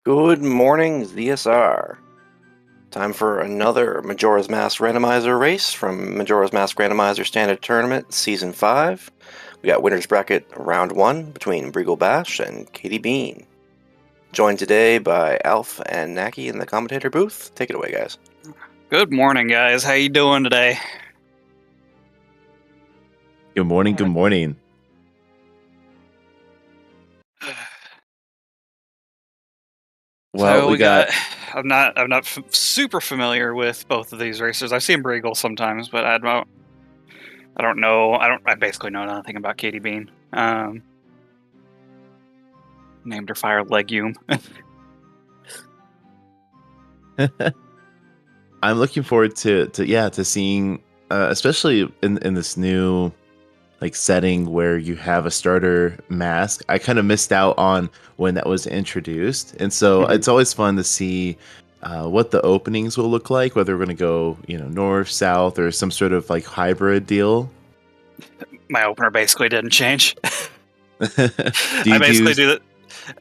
Good morning, ZSR. Time for another Majora's Mask Randomizer race from Majora's Mask Randomizer Standard Tournament Season 5. We got Winner's Bracket Round 1 between Breagle Bash and ktbean. Joined today by Alf and Naki in the commentator booth. Take it away, guys. Good morning, guys. How you doing today? Good morning, good morning. Well, we got. I'm not super familiar with both of these racers. I've seen Breagle sometimes, but I don't know. I basically know nothing about Katie Bean. Named her Fire Legume. I'm looking forward to seeing, especially in this new setting where you have a starter mask. I kind of missed out on when that was introduced, and so it's always fun to see what the openings will look like. Whether we're going to go, north, south, or some sort of hybrid deal. My opener basically didn't change. I basically do that.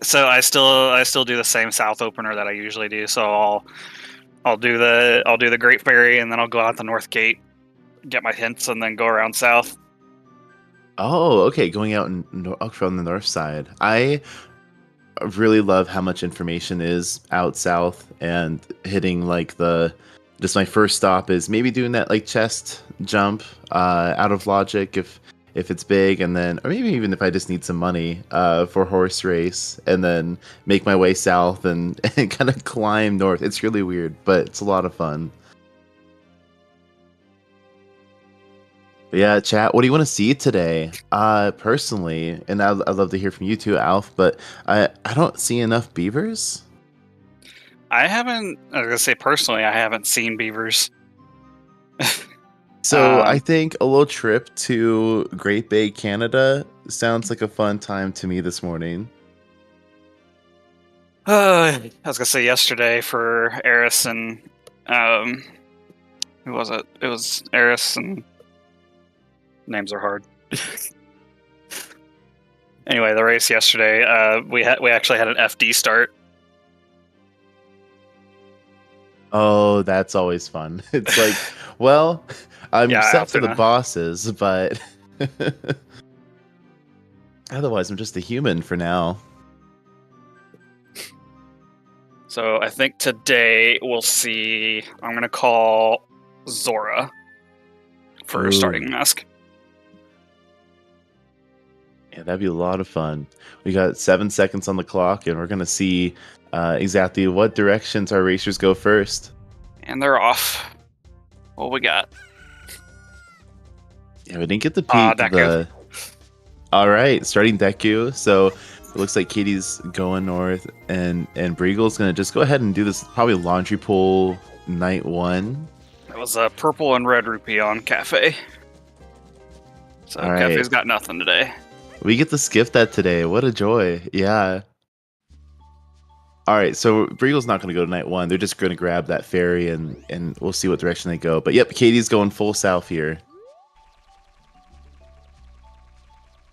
So I still do the same south opener that I usually do. So I'll do the Great Fairy, and then I'll go out the north gate, get my hints, and then go around south. Oh, okay. Going out from the north side. I really love how much information is out south, and hitting just my first stop is maybe doing that chest jump out of logic if it's big, and then, or maybe even if I just need some money for horse race, and then make my way south and kind of climb north. It's really weird, but it's a lot of fun. But yeah, chat, what do you want to see today? Personally, and I'd love to hear from you too, Alf, but I don't see enough beavers. I was going to say personally, I haven't seen beavers. So I think a little trip to Great Bay, Canada sounds like a fun time to me this morning. I was going to say yesterday for Eris and, who was it? It was Eris and... Names are hard. Anyway, the race yesterday, we actually had an FD start. Oh, that's always fun. It's like, well, I'm set for the bosses, but otherwise I'm just a human for now. So I think today we'll see, I'm going to call Zora for starting mask. Yeah, that'd be a lot of fun. We got 7 seconds on the clock, and we're going to see exactly what directions our racers go first. And they're off. What we got? Yeah, we didn't get the peek. All right, starting Deku. So it looks like Katie's going north, and Breagle's going to just go ahead and do this probably laundry pool night 1. It was a purple and red rupee on Cafe. So Cafe's got nothing today. We get to skip that today. What a joy. Yeah. All right, so Breagle's not going to go to night 1. They're just going to grab that ferry, and we'll see what direction they go. But yep, Katie's going full south here.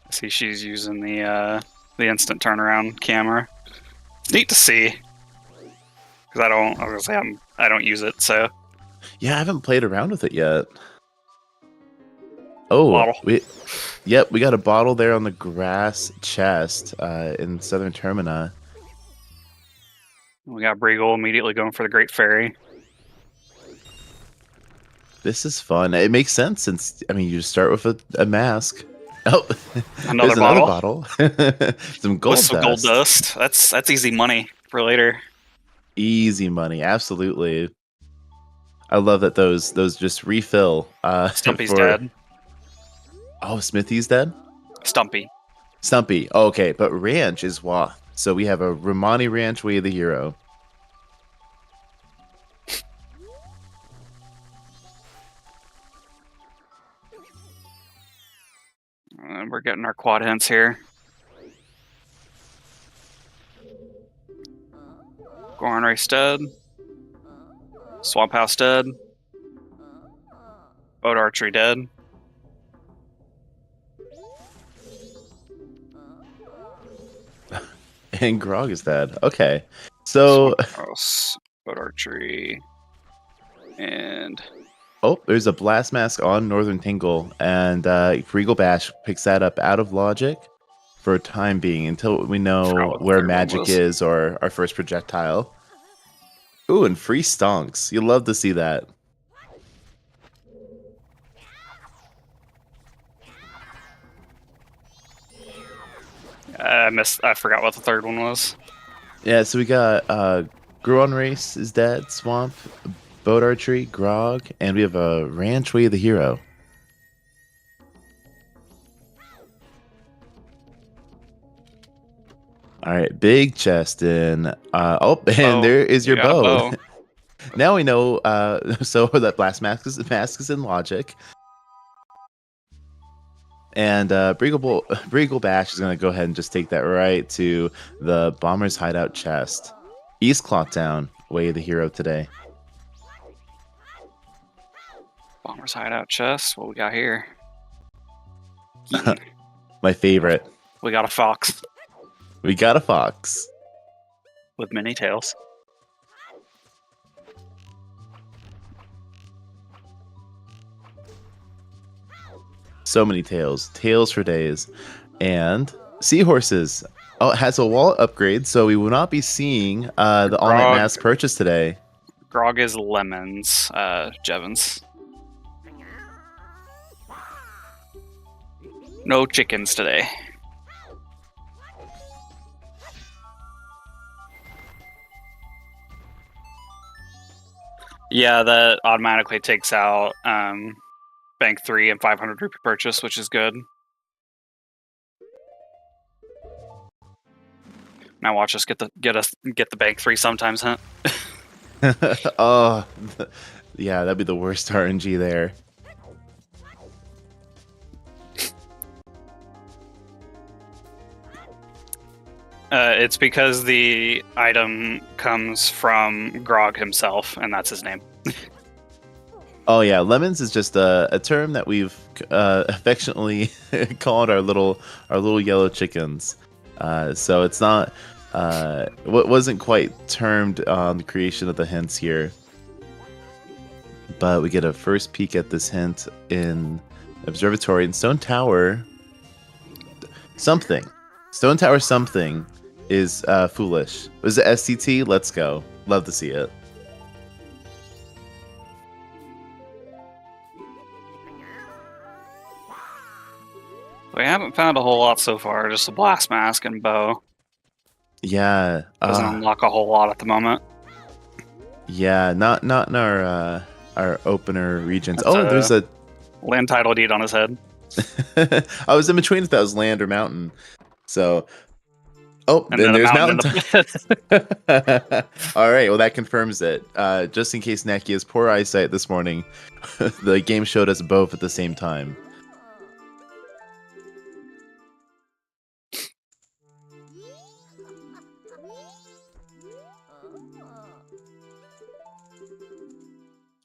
I see she's using the instant turnaround camera. It's neat to see. Because I don't use it, so. Yeah, I haven't played around with it yet. Oh, bottle. We got a bottle there on the grass chest in Southern Termina. We got Breagle immediately going for the Great Fairy. This is fun. It makes sense since, you just start with a mask. Oh, another bottle. Some gold dust. Gold dust. That's easy money for later. Easy money, absolutely. I love that those just refill. Stumpy's dead. Oh, Smithy's dead? Stumpy. Oh, okay, but Ranch is Wath. So we have a Romani Ranch Way of the Hero. We're getting our quad hints here. Goron Race dead. Swamp House dead. Boat Archery dead. And Grog is dead. Okay. So, House, boat archery, and oh, there's a blast mask on Northern Tingle, and Regal Bash picks that up out of logic for a time being until we Forgot know what the where third one magic was. is or our first projectile. Ooh, and free stonks. You love to see that. I forgot what the third one was. Yeah, so we got Gruon Race is dead, Swamp, Boat Archery, Grog, and we have a Ranch Way of the Hero. All right, big chest in. Oh, and Bow. there is You your got a bow. bow. Now we know. So that blast mask is in logic, and Breagle Bash is gonna go ahead and just take that right to the Bomber's Hideout chest, East Clocktown, Way of the Hero today. Bomber's hideout chest. What we got here? My favorite. We got a fox We got a fox. with many tails. So many tails. Tails for days. And seahorses. Oh, it has a wallet upgrade, so we will not be seeing the all-night Grog. mask purchase today. Grog is lemons. Jevons. No chickens today. Yeah, that automatically takes out bank 3 and 500 rupee purchase, which is good. Now watch us get the bank 3 sometimes, huh? Oh, yeah, that'd be the worst RNG there. It's because the item comes from Grog himself, and that's his name. Oh yeah, lemons is just a term that we've affectionately called our little yellow chickens. So it's not what wasn't quite termed on the creation of the hints here. But we get a first peek at this hint in Observatory and Stone Tower. Stone Tower something is foolish. Was it SCT? Let's go. Love to see it. We haven't found a whole lot so far, just a blast mask and bow. Yeah. Doesn't unlock a whole lot at the moment. Yeah, not in our opener regions. That's There's a land title deed on his head. I was in between if that was land or mountain. So And then then a there's mountain mountain. All right, well that confirms it. Just in case Neki has poor eyesight this morning, the game showed us both at the same time.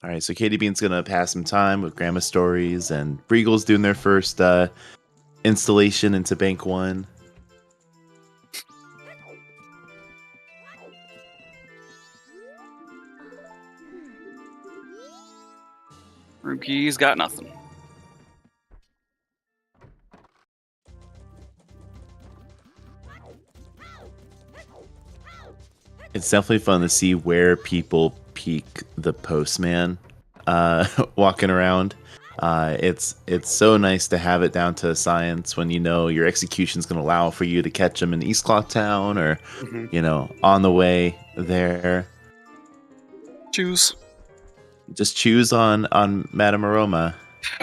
All right, so Katie Bean's gonna pass some time with Grandma Stories, and Breagle's doing their first installation into Bank 1. Rookie's got nothing. It's definitely fun to see where people peek the postman walking around. It's so nice to have it down to science when you know your execution's going to allow for you to catch them in East Clocktown or, on the way there. Choose. Just choose on Madame Aroma.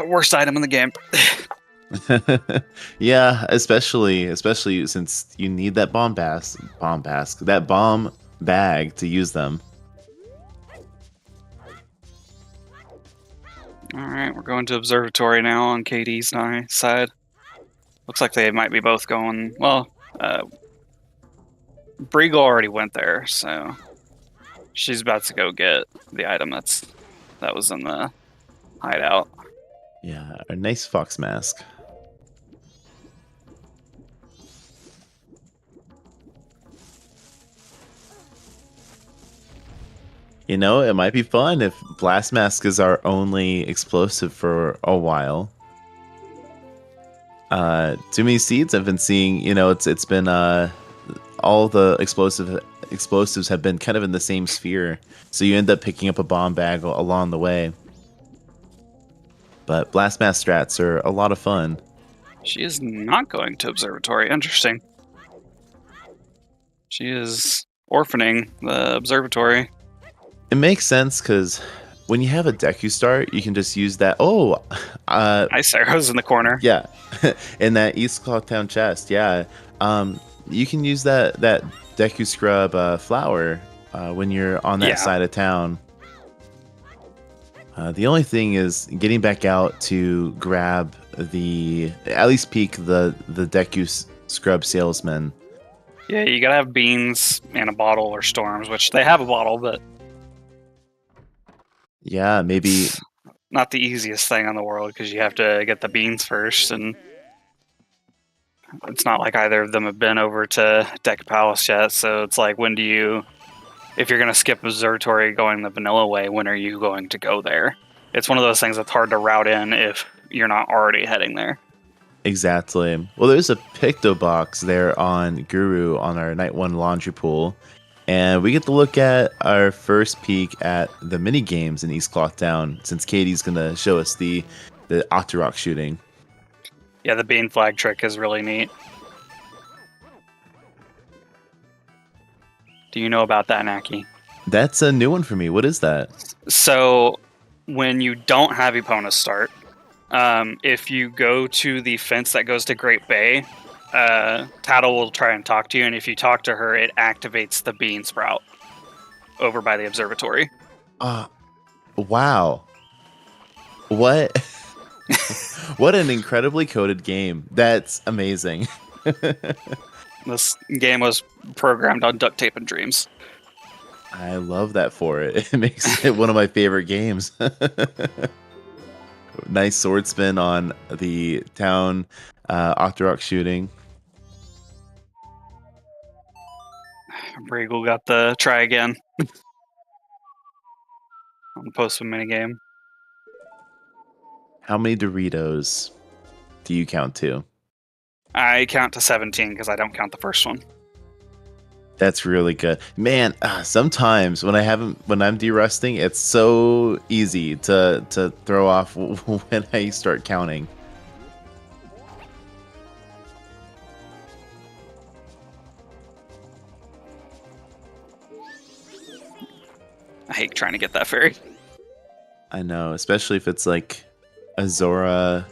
Worst item in the game. Yeah, especially since you need that bomb bag to use them. Alright, we're going to Observatory now on KD's side. Looks like they might be both going. Well, Breagle already went there, so she's about to go get the item that was in the hideout. Yeah, a nice fox mask. You know, it might be fun if Blast Mask is our only explosive for a while. Too many seeds I've been seeing. You know, it's been all the explosives have been kind of in the same sphere, so you end up picking up a bomb bag along the way. But Blast Mask strats are a lot of fun. She is not going to Observatory. Interesting. She is orphaning the Observatory. It makes sense because when you have a Deku start, you can just use that. Ice arrows in the corner. Yeah, in that East Clocktown chest. Yeah, you can use that Deku Scrub flower when you're on that side of town. The only thing is getting back out to grab at least peek the Deku Scrub salesman. Yeah, you gotta have beans and a bottle or storms, which they have a bottle, but yeah, maybe it's not the easiest thing in the world because you have to get the beans first, and it's not like either of them have been over to Deku Palace yet. So it's like, if you're gonna skip Observatory going the vanilla way, when are you going to go there? It's one of those things that's hard to route in if you're not already heading there. Exactly. Well, there's a Picto box there on Guru on our Night 1 laundry pool, and we get to look at our first peek at the mini games in East Clocktown since Katie's gonna show us the Octorok shooting. Yeah, the bean flag trick is really neat. Do you know about that, Naki? That's a new one for me. What is that? So, when you don't have Epona start, if you go to the fence that goes to Great Bay, Tattle will try and talk to you, and if you talk to her, it activates the bean sprout over by the observatory. Wow. What? What an incredibly coded game. That's amazing. This game was programmed on duct tape and dreams. I love that for it. It makes it one of my favorite games. Nice sword spin on the town Octorok shooting. Regal got the try again. On the post-game minigame. How many Doritos do you count to? I count to 17 because I don't count the first one. That's really good, man. Sometimes when I'm de-rusting, it's so easy to throw off when I start counting. I hate trying to get that fairy. I know, especially if it's like a Zora,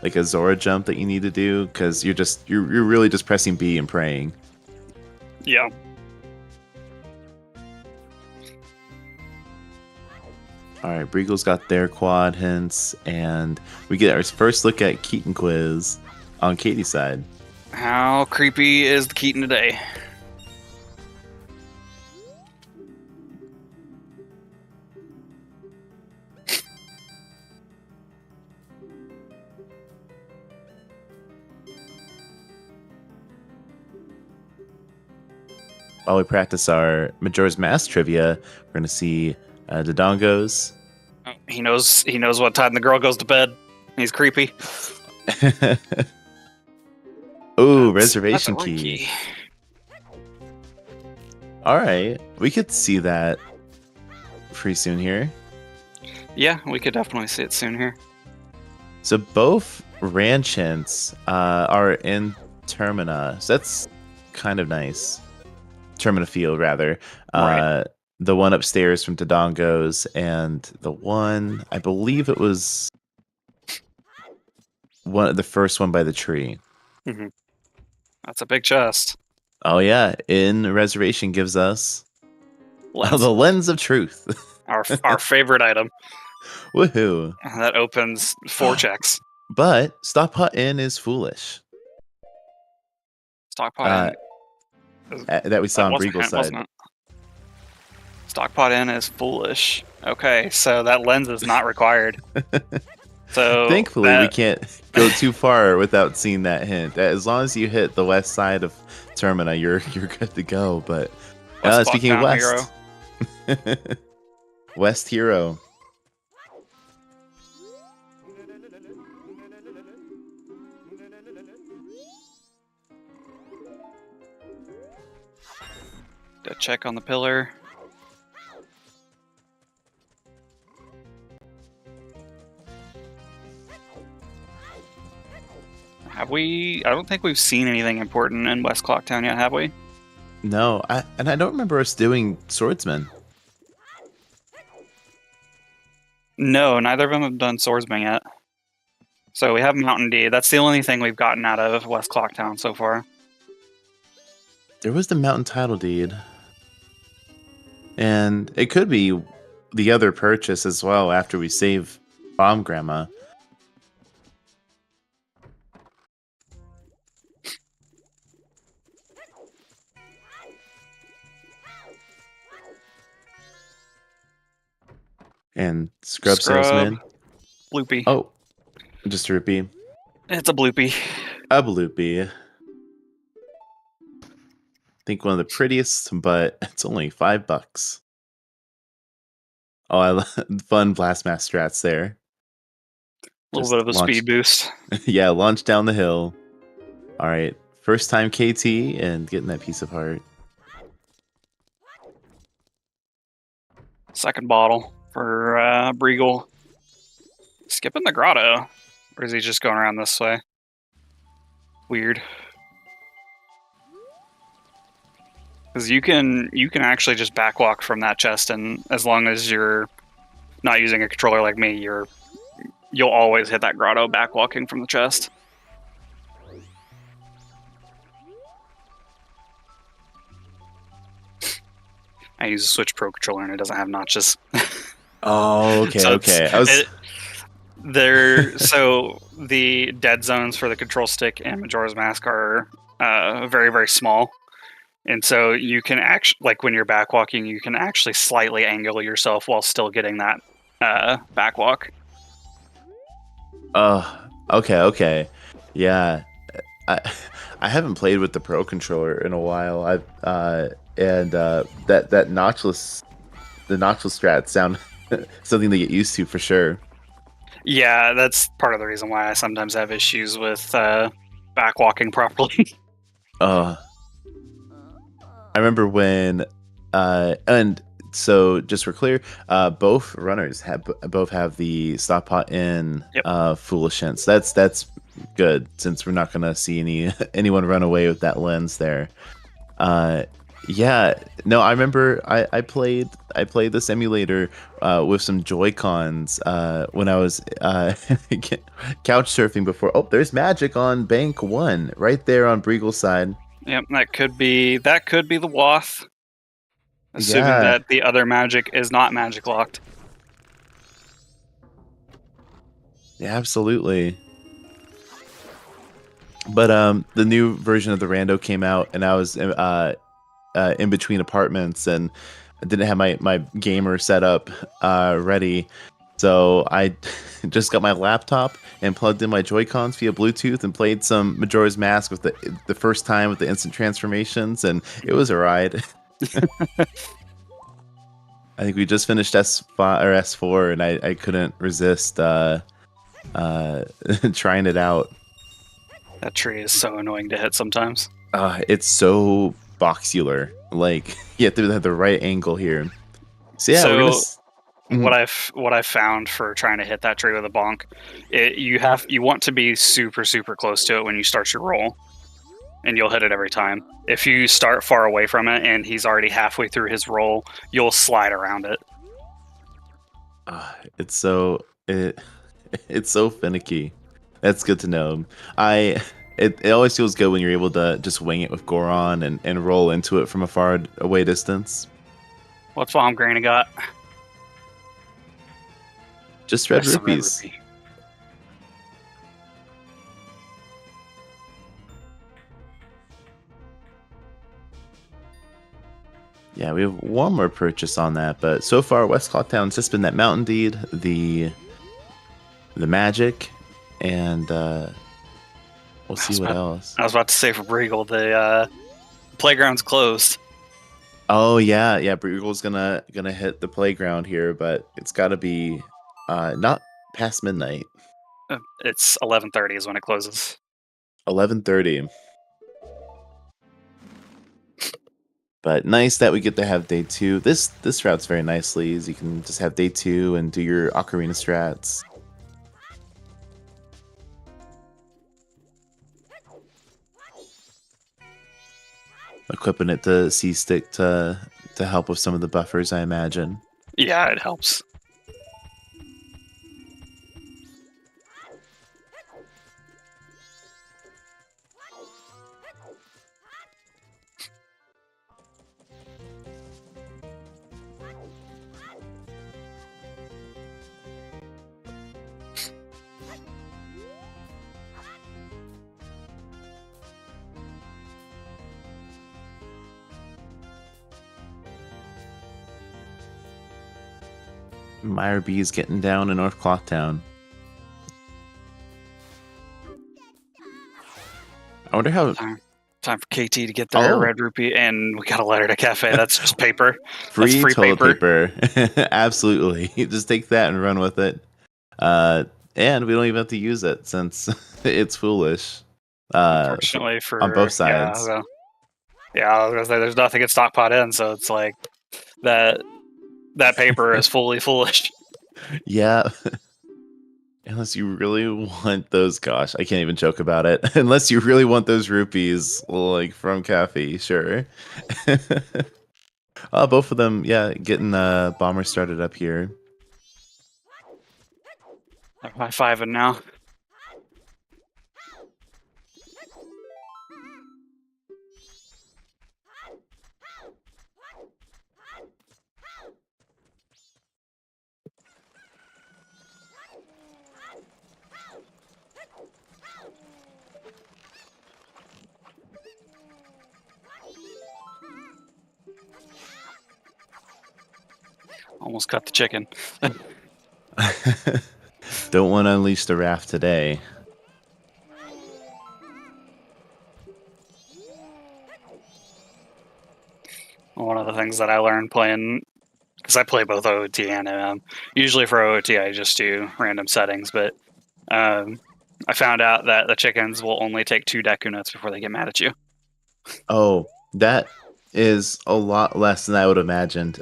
like a Zora jump that you need to do, because you're really just pressing B and praying. Yeah. All right, Breagle's got their quad hints, and we get our first look at Keaton quiz on Katie's side. How creepy is the Keaton today? While we practice our Majora's Mask trivia, we're going to see Dodongos. Oh, he knows what time the girl goes to bed. He's creepy. Ooh, reservation key. All right, we could see that pretty soon here. Yeah, we could definitely see it soon here. So both ranch hints are in Termina, so that's kind of nice. Termina Field, rather. Right. The one upstairs from Dodongos, and the one, I believe it was the first one by the tree. Mm-hmm. That's a big chest. Oh yeah, in Reservation gives us Lens. the Lens of Truth. our favorite item. Woohoo! That opens 4 checks. But Stockpot Inn is foolish. Stockpot Inn. That we saw on Breagle's side. Wasn't it? Stockpot Inn is foolish. Okay, so that lens is not required. So thankfully, we can't go too far without seeing that hint. As long as you hit the west side of Termina, you're good to go. But speaking of west, West Hero. Go check on the pillar. Have we? I don't think we've seen anything important in West Clocktown yet, have we? No, I don't remember us doing swordsman. No, neither of them have done swordsman yet. So we have Mountain D. That's the only thing we've gotten out of West Clocktown so far. There was the mountain title deed. And it could be the other purchase as well after we save Bomb Grandma. And Scrub Salesman. Bloopy. Oh, just a rupee. It's a bloopy. A bloopy. I think one of the prettiest, but it's only $5. Oh, I love fun Blast Mass strats there. A little bit of a speed boost. Yeah, launch down the hill. All right, first time KT and getting that piece of heart. Second bottle for Breagle. Skipping the grotto. Or is he just going around this way? Weird. Because you can actually just backwalk from that chest, and as long as you're not using a controller like me, you'll always hit that grotto backwalking from the chest. I use a Switch Pro controller and it doesn't have notches. Oh, okay, So okay. So the dead zones for the control stick and Majora's Mask are very, very small. And so you can actually, like when you're backwalking, you can actually slightly angle yourself while still getting that backwalk. Okay. Yeah. I haven't played with the Pro controller in a while. That notchless strats sound something to get used to for sure. Yeah, that's part of the reason why I sometimes have issues with backwalking properly. I remember when, and so just for clear, both runners both have the stop pot in Foolish Hints. That's good since we're not gonna see anyone run away with that lens there. Yeah, no, I remember I played this emulator with some Joy-Cons when I was couch surfing before. Oh, there's magic on Bank 1 right there on Breagle's side. Yep, that could be the Wath. Assuming that the other magic is not magic locked. Yeah, absolutely. But the new version of the Rando came out, and I was in between apartments, and I didn't have my gamer setup ready. So I just got my laptop and plugged in my Joy-Cons via Bluetooth and played some Majora's Mask with the first time with the instant transformations, and it was a ride. I think we just finished S5 or S4, and I couldn't resist trying it out. That tree is so annoying to hit sometimes. It's so boxular. Like you have to have the right angle here. So yeah, we're gonna... What I've found for trying to hit that tree with a bonk, you want to be super close to it when you start your roll, and you'll hit it every time. If you start far away from it and he's already halfway through his roll, you'll slide around it. It's so finicky. That's good to know. It always feels good when you're able to just wing it with Goron and roll into it from a far away distance. What's Bomb Granny got? Just red rupees. Yeah, we have one more purchase on that, but so far West Clocktown's just been that Mountain Deed, the magic, and we'll see what else. I was about to say for Breagle, the playground's closed. Oh yeah, yeah. Brugel's gonna hit the playground here, but it's got to be not past midnight. It's 11:30 is when it closes. 11:30. But nice that we get to have day 2. This routes very nicely, as you can just have day 2 and do your Ocarina strats. Equipping it to C-Stick to help with some of the buffers, I imagine. Yeah, it helps. Meyer B is getting down in North Clocktown. I wonder how... Time for KT to get their red rupee, and we got a letter to cafe. That's just paper. Free, free toilet paper. Absolutely. Just take that and run with it. And we don't even have to use it since it's foolish. Unfortunately on both sides. Yeah, I was gonna say there's nothing in stockpot in, so it's like that paper is fully foolish. Yeah. Unless you really want those, gosh, I can't even joke about it. Unless you really want those rupees, like from Cafe, sure. Both of them, yeah, getting Bomber started up here. I'm high-fiving now. Almost got the chicken. Don't want to unleash the wrath today. One of the things that I learned playing, because I play both OOT and MM. Usually for OOT, I just do random settings, but I found out that the chickens will only take 2 Deku nuts before they get mad at you. Oh, that is a lot less than I would have imagined.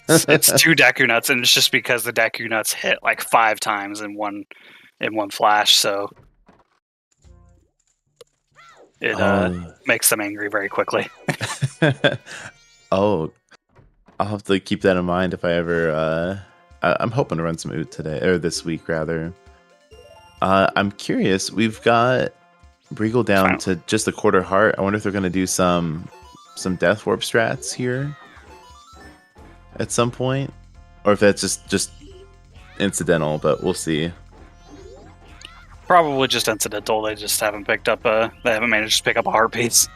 It's 2 Deku nuts, and it's just because the Deku nuts hit like 5 times in one flash, so it makes them angry very quickly. Oh, I'll have to keep that in mind if I ever. I'm hoping to run some OOT today, or this week rather. I'm curious. We've got Briegel down to just a quarter heart. I wonder if they're going to do some Death Warp strats here at some point, or if that's just incidental. But we'll see. Probably just incidental. They just haven't picked up they haven't managed to pick up a heart piece.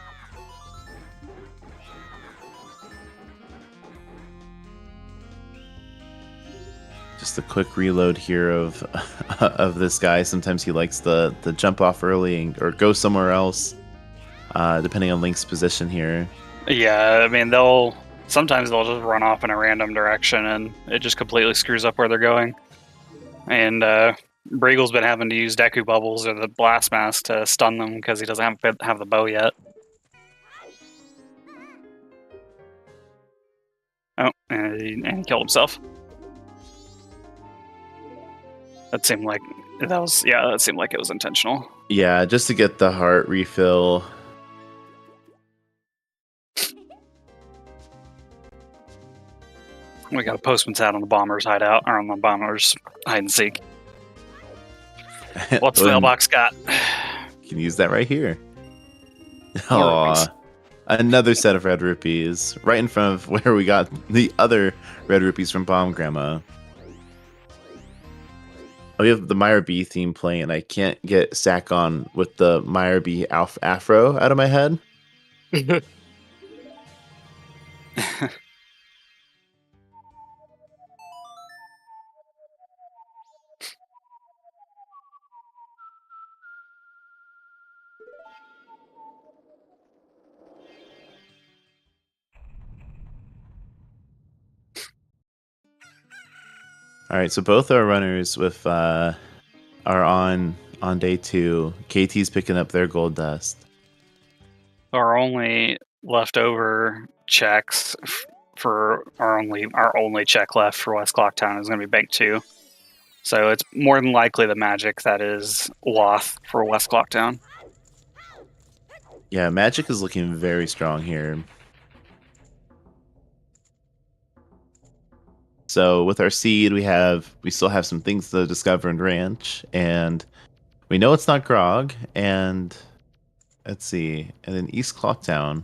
Just a quick reload here of this guy. Sometimes he likes the jump off early or go somewhere else, depending on Link's position here. Yeah, I mean sometimes they'll just run off in a random direction and it just completely screws up where they're going. And Briegel's been having to use Deku Bubbles or the Blast Mask to stun them because he doesn't have the bow yet. Oh, and he killed himself. That seemed like it was intentional. Yeah, just to get the heart refill. We got a postman's hat on the bomber's hideout, or on the bomber's hide and seek. What's the mailbox got? You can use that right here. Aww. Another set of red rupees. Right in front of where we got the other red rupees from Bomb Grandma. Oh, we have the Meyer B theme playing, and I can't get Sack on with the Meyer B afro out of my head. All right, so both our runners with are on day 2. KT's picking up their gold dust. Our only leftover checks for our only check left for West Clocktown is going to be Bank 2. So it's more than likely the magic that is Loth for West Clocktown. Yeah, magic is looking very strong here. So with our seed, we still have some things to discover in Ranch, and we know it's not Grog. And let's see, and then East Clocktown.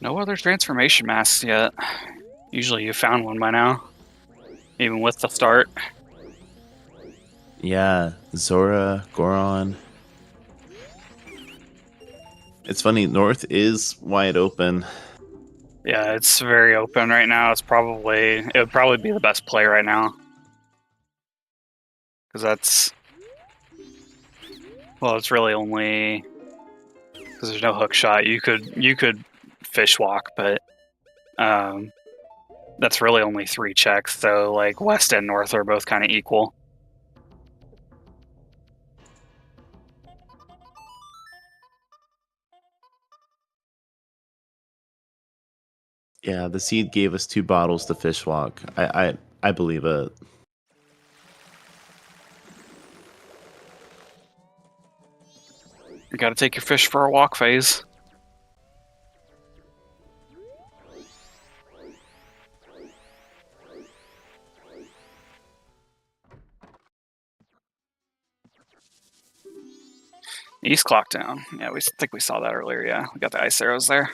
No other transformation masks yet. Usually you found one by now, even with the start. Yeah, Zora, Goron. It's funny, North is wide open. Yeah, it's very open right now. It would probably be the best play right now. Because it's really only because there's no hook shot. You could fish walk, but that's really only 3 checks. So like West and North are both kind of equal. Yeah, the seed gave us 2 bottles to fish walk. I believe it. You got to take your fish for a walk phase. East Clocktown. Yeah, we think we saw that earlier. Yeah, we got the ice arrows there.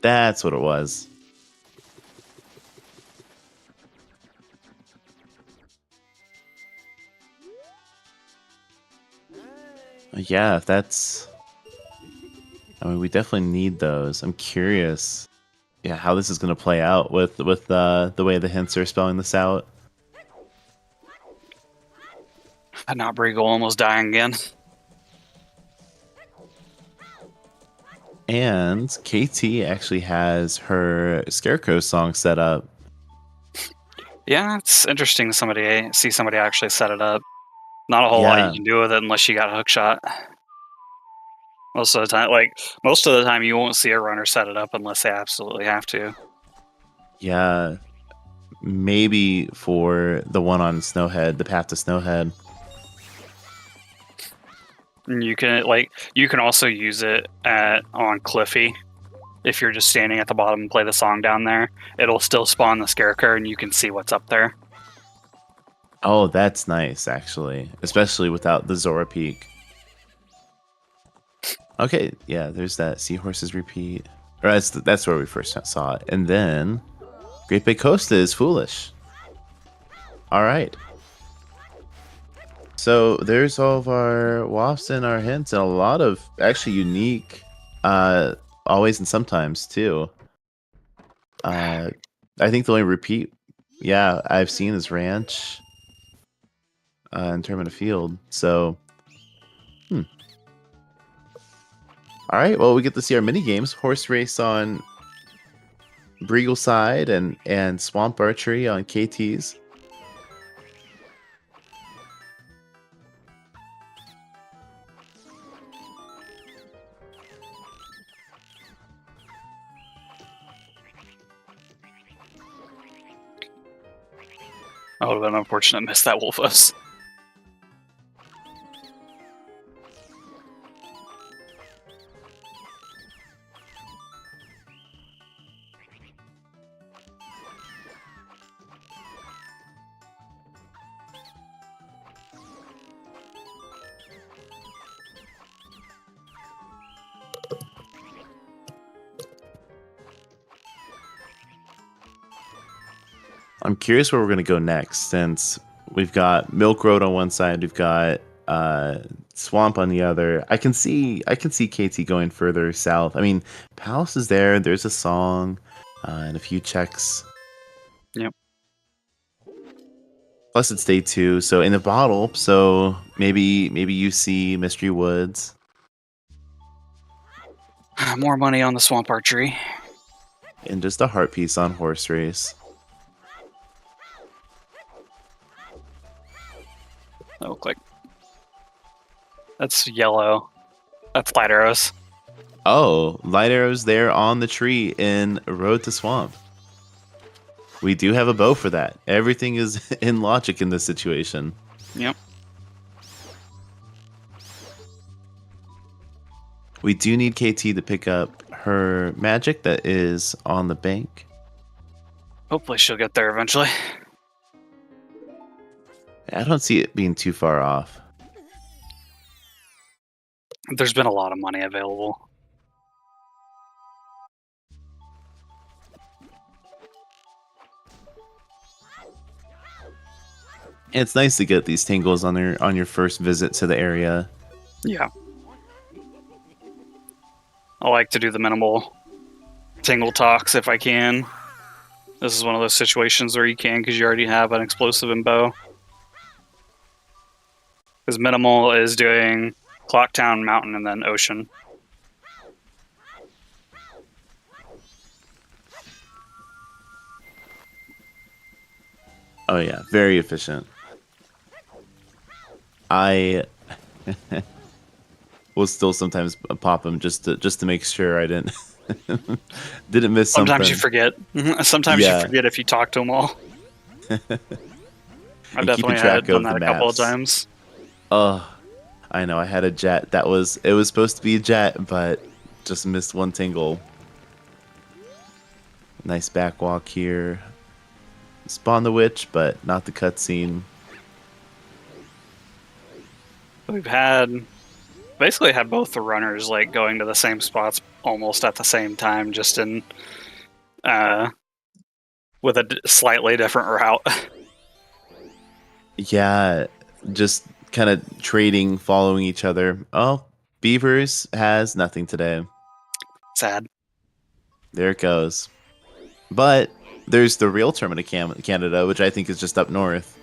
That's what it was. Yeah, if that's... I mean, we definitely need those. I'm curious, yeah, how this is going to play out with the way the hints are spelling this out. Not Briegel almost dying again. And KT actually has her Scarecrow song set up. Yeah, it's interesting to see somebody actually set it up. Not a whole lot you can do with it unless you got a hook shot. Most of the time, you won't see a runner set it up unless they absolutely have to. Yeah, maybe for the one on Snowhead, the path to Snowhead. And you can also use it on Cliffy. If you're just standing at the bottom and play the song down there, it'll still spawn the Scarecrow and you can see what's up there. Oh, that's nice, actually. Especially without the Zora Peak. Okay, yeah, there's that Seahorses repeat. Or that's where we first saw it. And then Great Bay Costa is foolish. Alright. So there's all of our wafts and our hints and a lot of actually unique always and sometimes too. I think the only repeat I've seen is Ranch and Tournament of Field. So all right, well, we get to see our mini games: horse race on Briegel side and swamp archery on KT's. I would have been unfortunate to miss that Wolfos. I'm curious where we're going to go next, since we've got Milk Road on one side, we've got Swamp on the other. I can see KT going further south. I mean, Palace is there. There's a song and a few checks. Yep. Plus it's day 2, so in the bottle. So maybe you see Mystery Woods. More money on the swamp archery. And just a heart piece on horse race. Oh, click. That's yellow. That's light arrows. Oh, light arrows there on the tree in Road to Swamp. We do have a bow for that. Everything is in logic in this situation. Yep. We do need KT to pick up her magic that is on the bank. Hopefully she'll get there eventually. I don't see it being too far off. There's been a lot of money available. And it's nice to get these tingles on your first visit to the area. Yeah. I like to do the minimal tingle talks if I can. This is one of those situations where you can because you already have an explosive in bow. Because minimal is doing Clocktown, Mountain, and then Ocean. Oh yeah, very efficient. I will still sometimes pop them just to make sure I didn't miss something. Sometimes you forget. Sometimes Yeah. you forget if you talk to them all. I've And definitely keeping track done of that the a couple of maps. times. Oh, I know. I had a jet it was supposed to be a jet, but just missed one tingle. Nice back walk here. Spawn the witch, but not the cutscene. We've basically had both the runners like going to the same spots almost at the same time, just in with a slightly different route. Yeah, just kind of trading, following each other. Oh, Beavers has nothing today. Sad. There it goes. But there's the real tournament of Canada, which I think is just up north.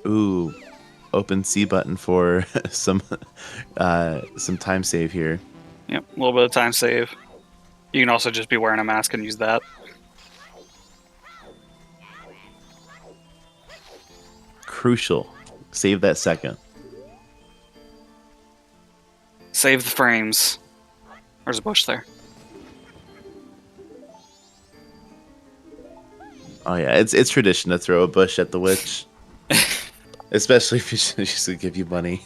Ooh, open C button for some time save here. Yep, a little bit of time save. You can also just be wearing a mask and use that. Crucial. Save that second. Save the frames. There's a bush there. Oh yeah, it's tradition to throw a bush at the witch. Especially if she's to give you money.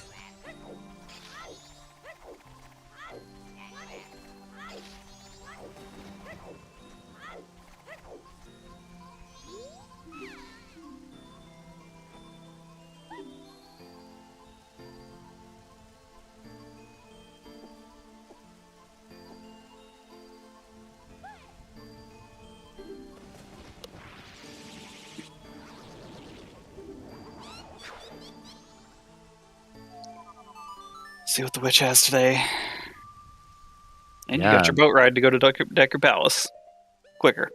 See what the witch has today. And you Yeah. got your boat ride to go to Decker Palace. Quicker.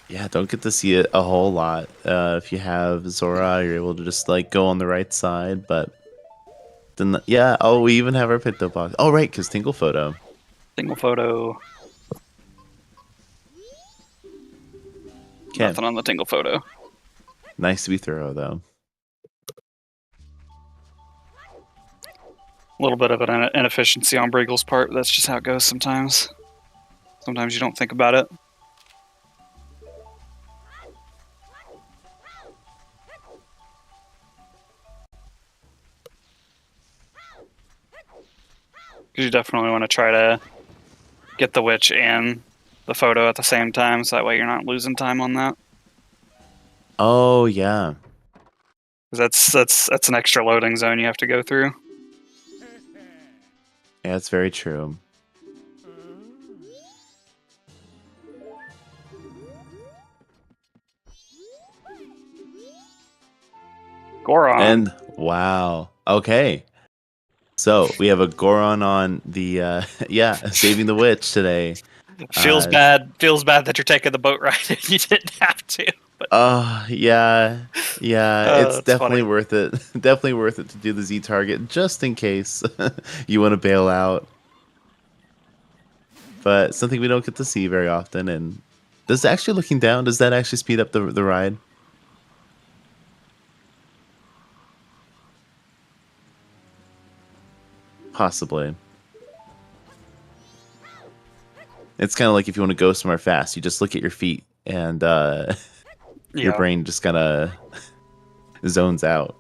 Yeah, don't get to see it a whole lot. If you have Zora, you're able to just like go on the right side, but then yeah. Oh, we even have our Pinto box. Oh, right, because Tingle Photo. Single photo. Okay, Nothing on the tingle photo. nice to be thorough though. A little bit of an inefficiency on Breagle's part, but that's just how it goes sometimes. Sometimes you don't think about it. Because you definitely want to try to get the witch and the photo at the same time, so that way you're not losing time on that. Oh yeah. Because that's an extra loading zone you have to go through. Yeah, that's very true. Goron. And wow. Okay. So we have a Goron on the saving the witch today. Feels bad that you're taking the boat ride and you didn't have to. But Yeah. It's that's definitely funny. worth it. Definitely worth it to do the Z target just in case you want to bail out. But something we don't get to see very often. And does actually looking down, does that actually speed up the ride? Possibly. It's kind of like if you want to go somewhere fast, you just look at your feet and your brain just kind of zones out.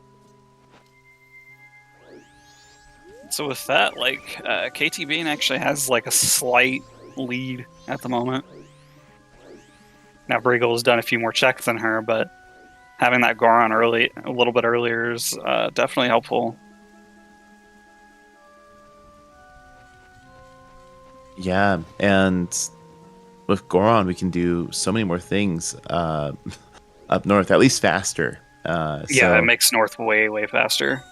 So with that, like, ktbean actually has like a slight lead at the moment. Now Breagle's done a few more checks than her, but having that Goron a little bit earlier is definitely helpful. Yeah, and with Goron, we can do so many more things up north, at least faster. It makes north way faster.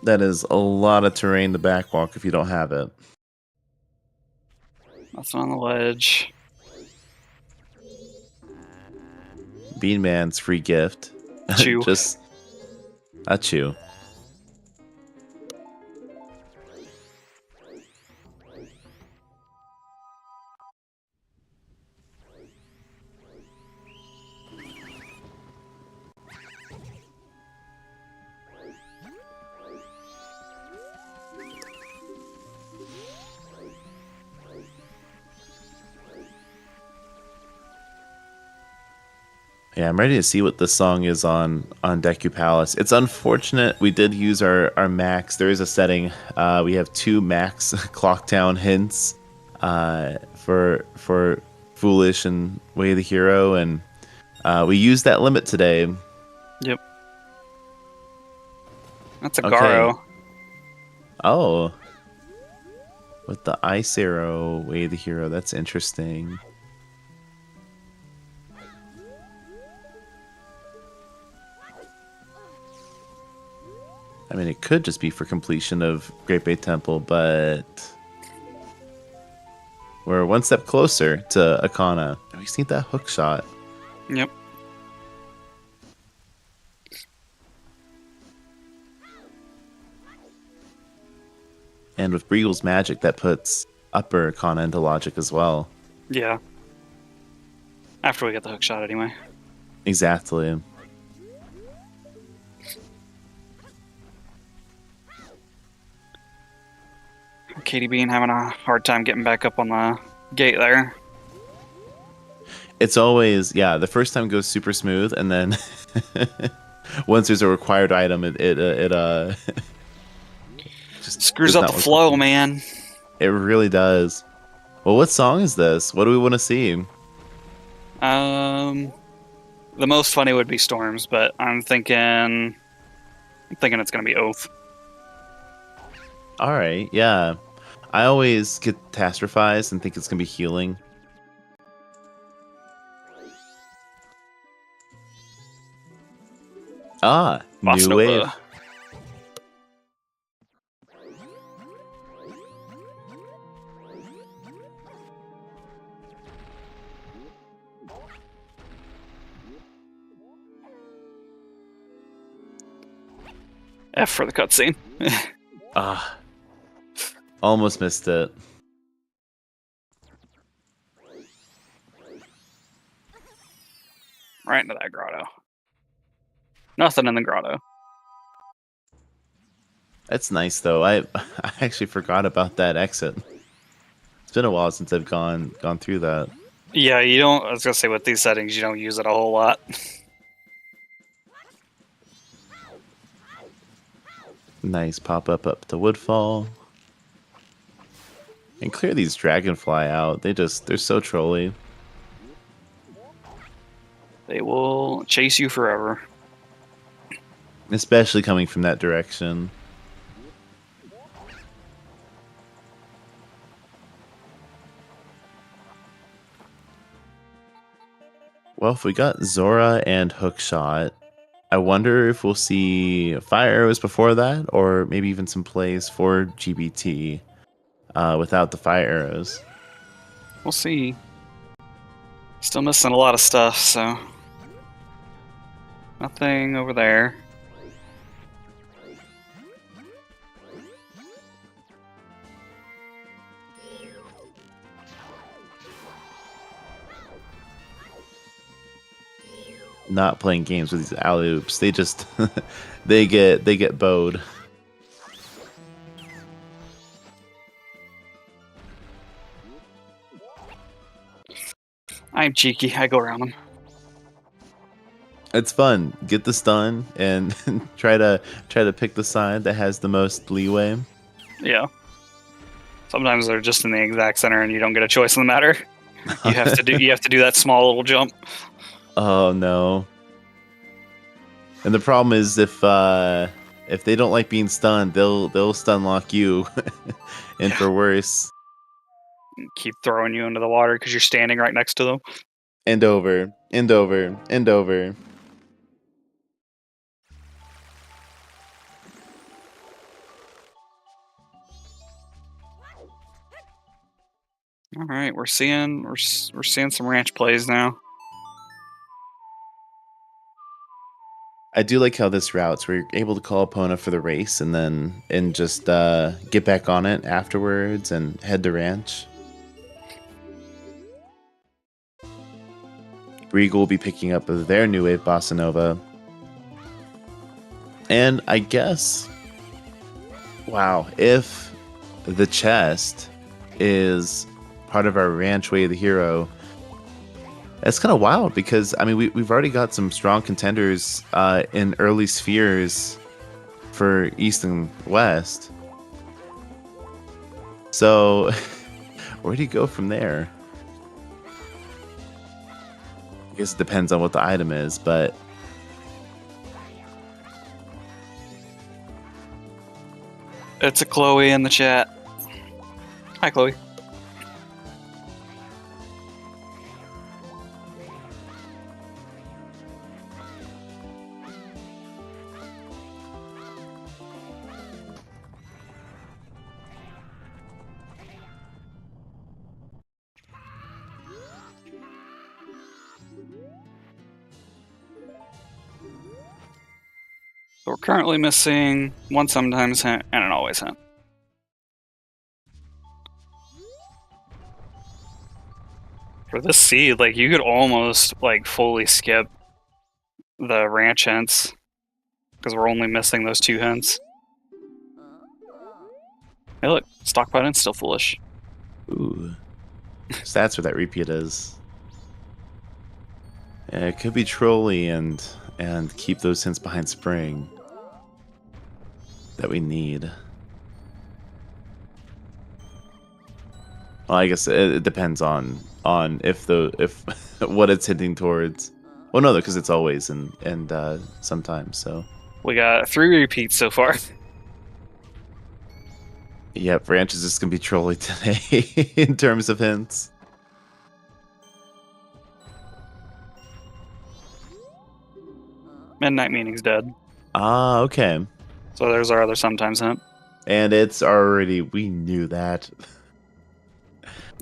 That is a lot of terrain to backwalk if you don't have it. Nothing on the ledge. Bean Man's free gift. Chew. Just a chew. Yeah, I'm ready to see what the song is on Deku Palace. It's unfortunate we did use our max. There is a setting. We have 2 max clock town hints for Foolish and Way of the Hero, and we used that limit today. Yep. That's a Okay. Garo. Oh. With the Ice Arrow, Way of the Hero. That's interesting. I mean, it could just be for completion of Great Bay Temple, but we're one step closer to Akana. We just need that hook shot. Yep. And with Breagle's magic, that puts upper Akana into logic as well. Yeah. After we get the hook shot, anyway. Exactly. ktbean having a hard time getting back up on the gate there. It's always, the first time goes super smooth, and then once there's a required item, it just screws up the flow, man. It really does. Well, what song is this? What do we want to see? The most funny would be Storms, but I'm thinking it's gonna be Oath. All right, yeah. I always catastrophize and think it's gonna be healing. Ah, Bossa new wave. Nova. F for the cutscene. Almost missed it. Right into that grotto. Nothing in the grotto. That's nice though. I actually forgot about that exit. It's been a while since I've gone through that. Yeah, you don't. I was gonna say with these settings, you don't use it a whole lot. Nice pop up to Woodfall. And clear these dragonfly out. They're so trolly. They will chase you forever. Especially coming from that direction. Well, if we got Zora and Hookshot, I wonder if we'll see fire arrows before that, or maybe even some plays for GBT without the fire arrows. We'll see. Still missing a lot of stuff, so nothing over there. Not playing games with these alley oops. They just they get bowed. I'm cheeky. I go around them. It's fun. Get the stun and try to pick the side that has the most leeway. Yeah. Sometimes they're just in the exact center, and you don't get a choice in the matter. You have to do that small little jump. Oh no. And the problem is if they don't like being stunned, they'll stun lock you. And for worse. Keep throwing you into the water because you're standing right next to them. And over. And over. And over. All right, we're seeing some ranch plays now. I do like how this routes where you're able to call Epona for the race and just get back on it afterwards and head to ranch. Regal will be picking up their new wave Bossa Nova. And I guess, wow, if the chest is part of our ranch way of the hero, that's kind of wild because, I mean, we've already got some strong contenders in early spheres for East and West. So, where do you go from there? I guess it depends on what the item is, but... It's a Chloe in the chat. Hi, Chloe. So we're currently missing one sometimes hint and an always hint. For this seed, like, you could almost like fully skip the ranch hints because we're only missing those 2 hints. Hey, look, stock button's still foolish. Ooh. So that's where that repeat is. Yeah, it could be Trolley and keep those hints behind Spring that we need. Well, I guess it depends on if what it's hinting towards. Well, no, because it's always and sometimes. So We got 3 repeats so far. yep, Ranch is just gonna be Trolley today in terms of hints. Midnight Meaning's dead. Ah, okay. So there's our other sometimes hint. And it's already, we knew that.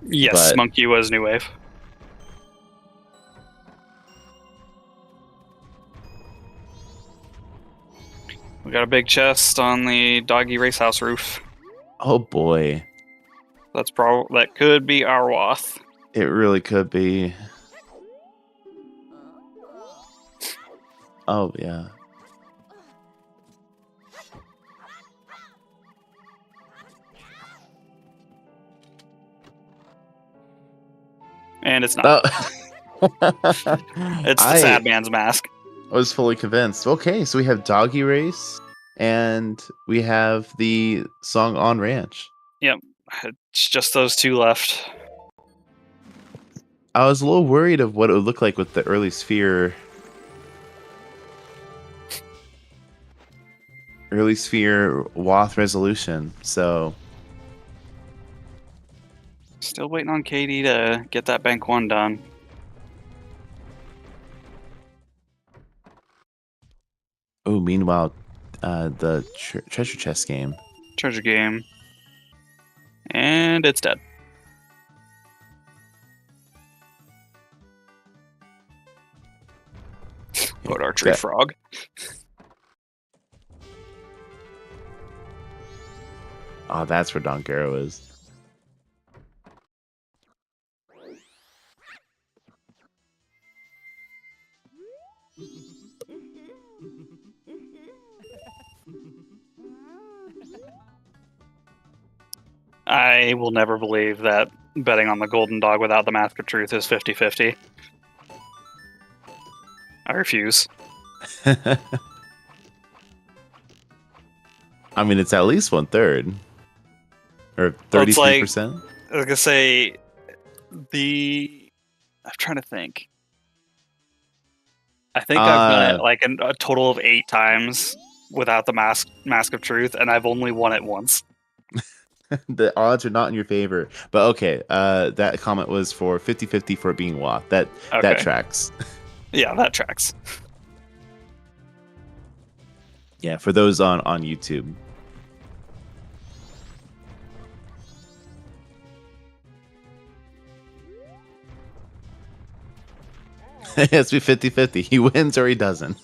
Yes, But- Monkey was new wave. We got a big chest on the doggy race house roof. Oh boy, That could be our Wath. it really could be. Oh yeah. And it's not. Oh. It's the sad man's mask. I was fully convinced. Okay, so we have Doggy Race and we have the song on Ranch. It's just those 2 left. I was a little worried of what it would look like with the early sphere. Early sphere Wath resolution. So Still waiting on Katie to get that bank 1 done. Oh, meanwhile, the treasure chest game. Treasure game. And it's dead. What archery frog? Oh, that's where Donkero is. I will never believe that betting on the golden dog without the Mask of Truth is 50-50. I refuse. I mean, it's at least 1/3. Or 33%. I was gonna say I'm trying to think. I think I've done it like a total of 8 times without the Mask of Truth, and I've only won it once. The odds are not in your favor. But okay, that comment was for 50-50 for it being WoT. That tracks. Yeah, that tracks. Yeah, for those on YouTube. It has to be 50-50. He wins or he doesn't.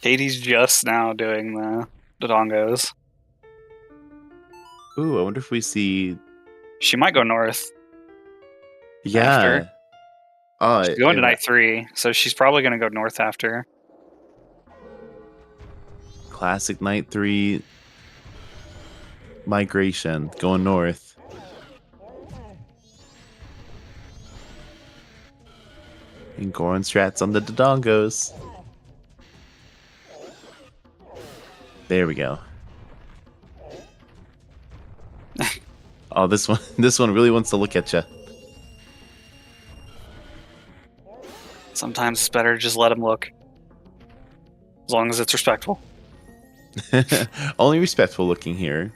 Katie's just now doing the dongos. Ooh, I wonder if we see... She might go north. Yeah. After. Oh, she's going to night 3, so she's probably going to go north after. Classic night 3 migration, going north. And Goron strats on the dongos. There we go. Oh, this one really wants to look at you. Sometimes it's better to just let him look. As long as it's respectful. Only respectful looking here.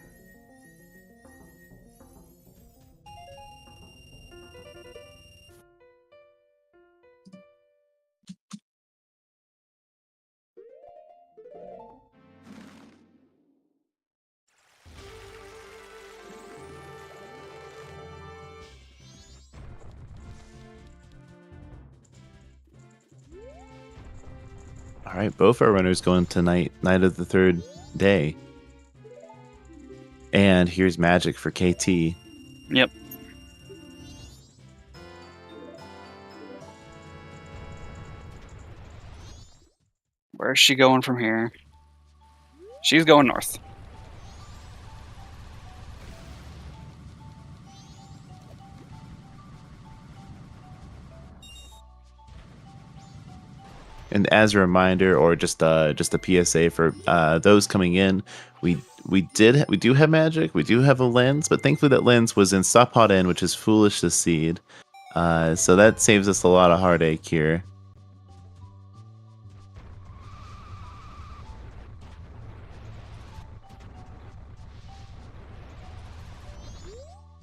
All right, both our runners going to night of the 3rd day. And here's magic for KT. Yep. Where's she going from here? She's going north. And as a reminder, or just a PSA for those coming in, we do have magic, we do have a lens, but thankfully that lens was in Stop Hot End, which is foolish to seed. So that saves us a lot of heartache here.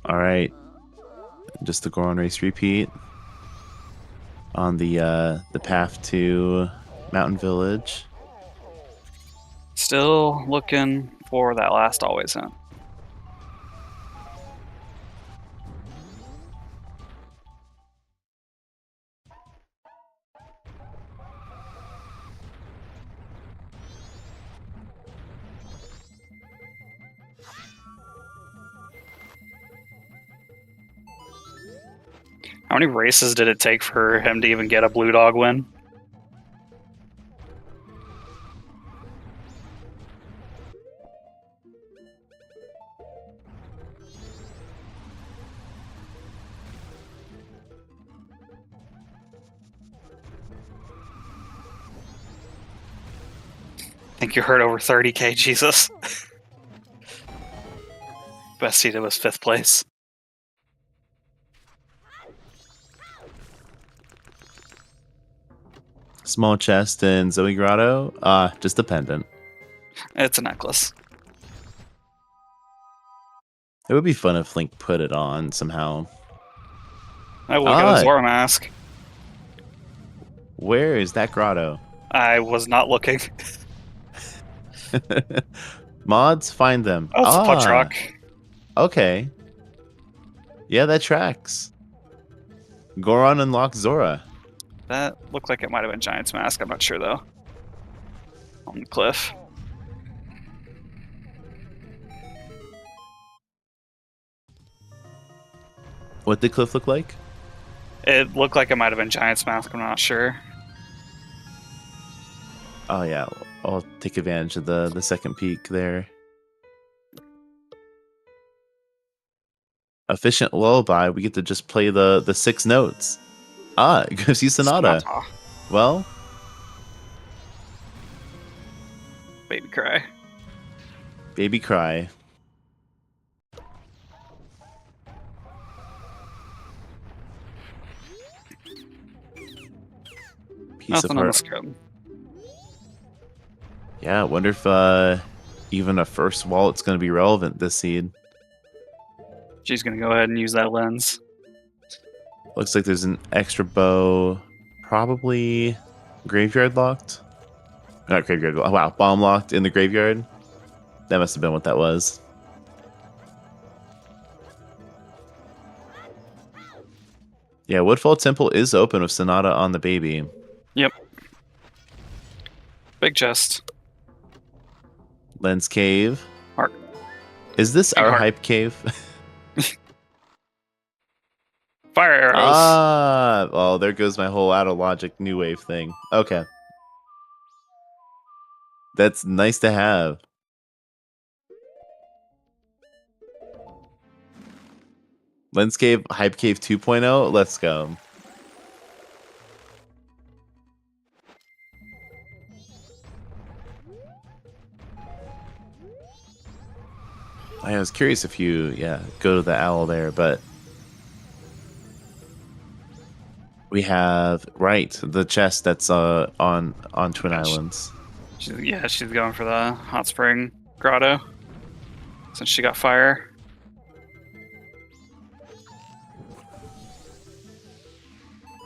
All right, just the Goron race repeat on the path to Mountain Village. Still looking for that last always hunt. How many races did it take for him to even get a blue dog win? I think you heard over 30k, Jesus. Best seeded was 5th place. Small chest in Zoe Grotto. Just a pendant. It's a necklace. It would be fun if Link put it on somehow. I will get a Zora mask. Where is that grotto? I was not looking. Mods, find them. Oh, it's a punch rock. Okay. Yeah, that tracks. Goron unlocks Zora. That looked like it might have been Giant's Mask. I'm not sure, though. On the cliff. What did Cliff look like? It looked like it might have been Giant's Mask. I'm not sure. Oh, yeah. I'll take advantage of the second peak there. Efficient lullaby. We get to just play the 6 notes. It gives you Sonata. Well, Baby cry. Baby cry. Piece Nothing of on the heart. scrub. Yeah, I wonder if even a first wallet's going to be relevant this seed. She's gonna go ahead and use that lens. Looks like there's an extra bow. Probably graveyard locked. Not graveyard. Wow, bomb locked in the graveyard. That must have been what that was. Yeah, Woodfall Temple is open with Sonata on the baby. Yep. Big chest. Lens cave. Heart. Is this Big our heart. hype cave? Fire arrows. Well, there goes my whole out of logic new wave thing. Okay. That's nice to have. Lens Cave, Hype Cave 2.0, let's go. I was curious if you, go to the owl there, but we have the chest that's on Twin Islands. She's going for the hot spring grotto since she got fire.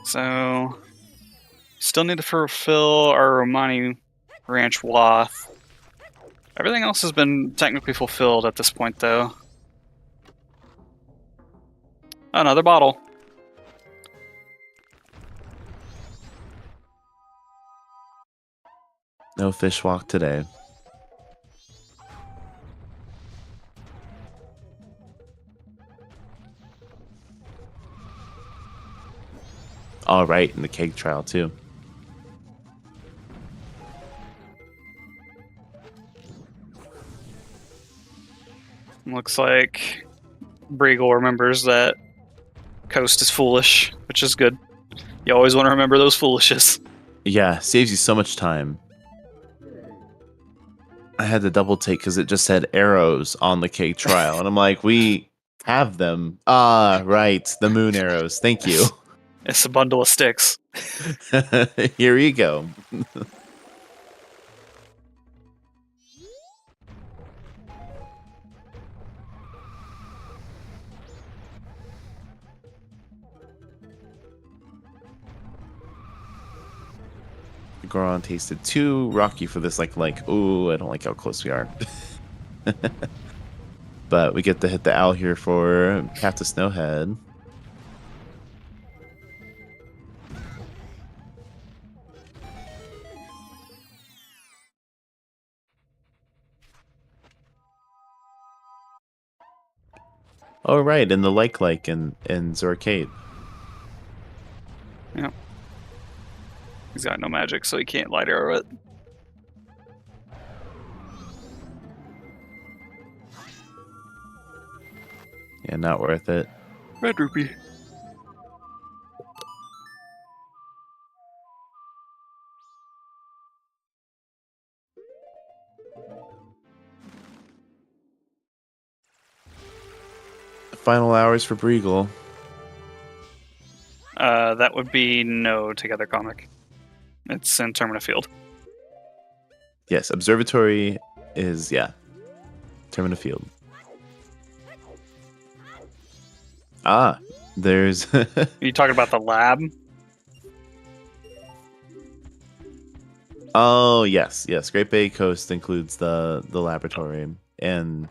So, still need to fulfill our Romani Ranch Wath. Everything else has been technically fulfilled at this point, though. Another bottle. No fish walk today. All right, in the cake trial too. Looks like Breagle remembers that Coast is foolish, which is good. You always want to remember those foolishes. Yeah, saves you so much time. I had to double take because it just said arrows on the cake trial, and I'm like, we have them. Right, the moon arrows. Thank you. It's a bundle of sticks. Here you go. Goron tasted too rocky for this. Ooh, I don't like how close we are. But we get to hit the owl here for Path to Snowhead. Oh, right, and the like in Zorcade. Yeah. He's got no magic, so he can't light arrow it. Yeah, not worth it. Red rupee. Final hours for Breagle. That would be no Together comic. It's in Termina Field. Yes, observatory is Termina Field. Ah, there's You talking about the lab? Oh yes. Great Bay Coast includes the laboratory, and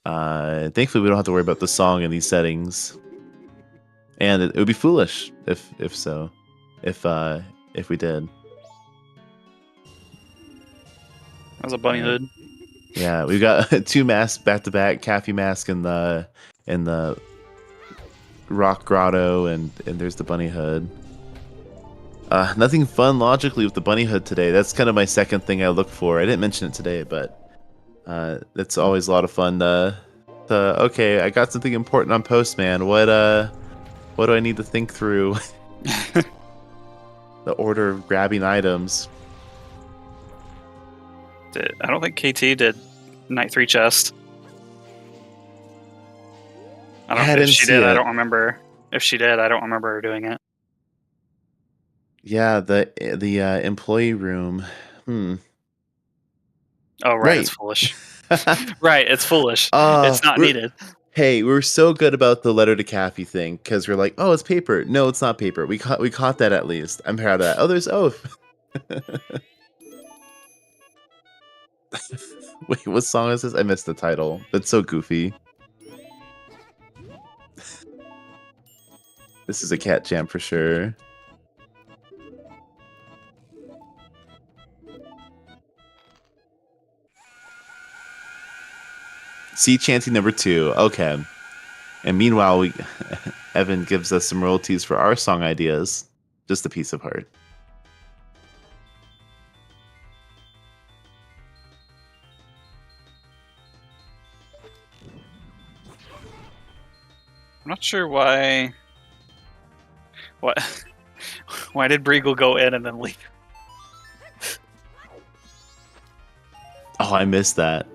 thankfully we don't have to worry about the song in these settings. And it would be foolish if we did. As a bunny hood. Yeah, we've got 2 masks back to back, Caffey mask in the rock grotto, and there's the bunny hood. Nothing fun logically with the bunny hood today. That's kind of my second thing I look for. I didn't mention it today, but it's always a lot of fun okay, I got something important on Postman. What do I need to think through? The order of grabbing items. I don't think KT did Night 3 chest. I don't know if she did. I don't remember. If she did, I don't remember her doing it. Yeah, the employee room. Oh, right. It's foolish. Right, it's foolish. It's not needed. Hey, we were so good about the letter to Caffey thing because we're like, oh, it's paper. No, it's not paper. We caught that at least. I'm proud of that. Oh, there's oath. Wait, what song is this? I missed the title. That's so goofy. This is a cat jam for sure. Sea chanty number 2. Okay. And meanwhile, Evan gives us some royalties for our song ideas. Just a piece of heart. I'm not sure why. What? Why did Breagle go in and then leave? Oh, I missed that.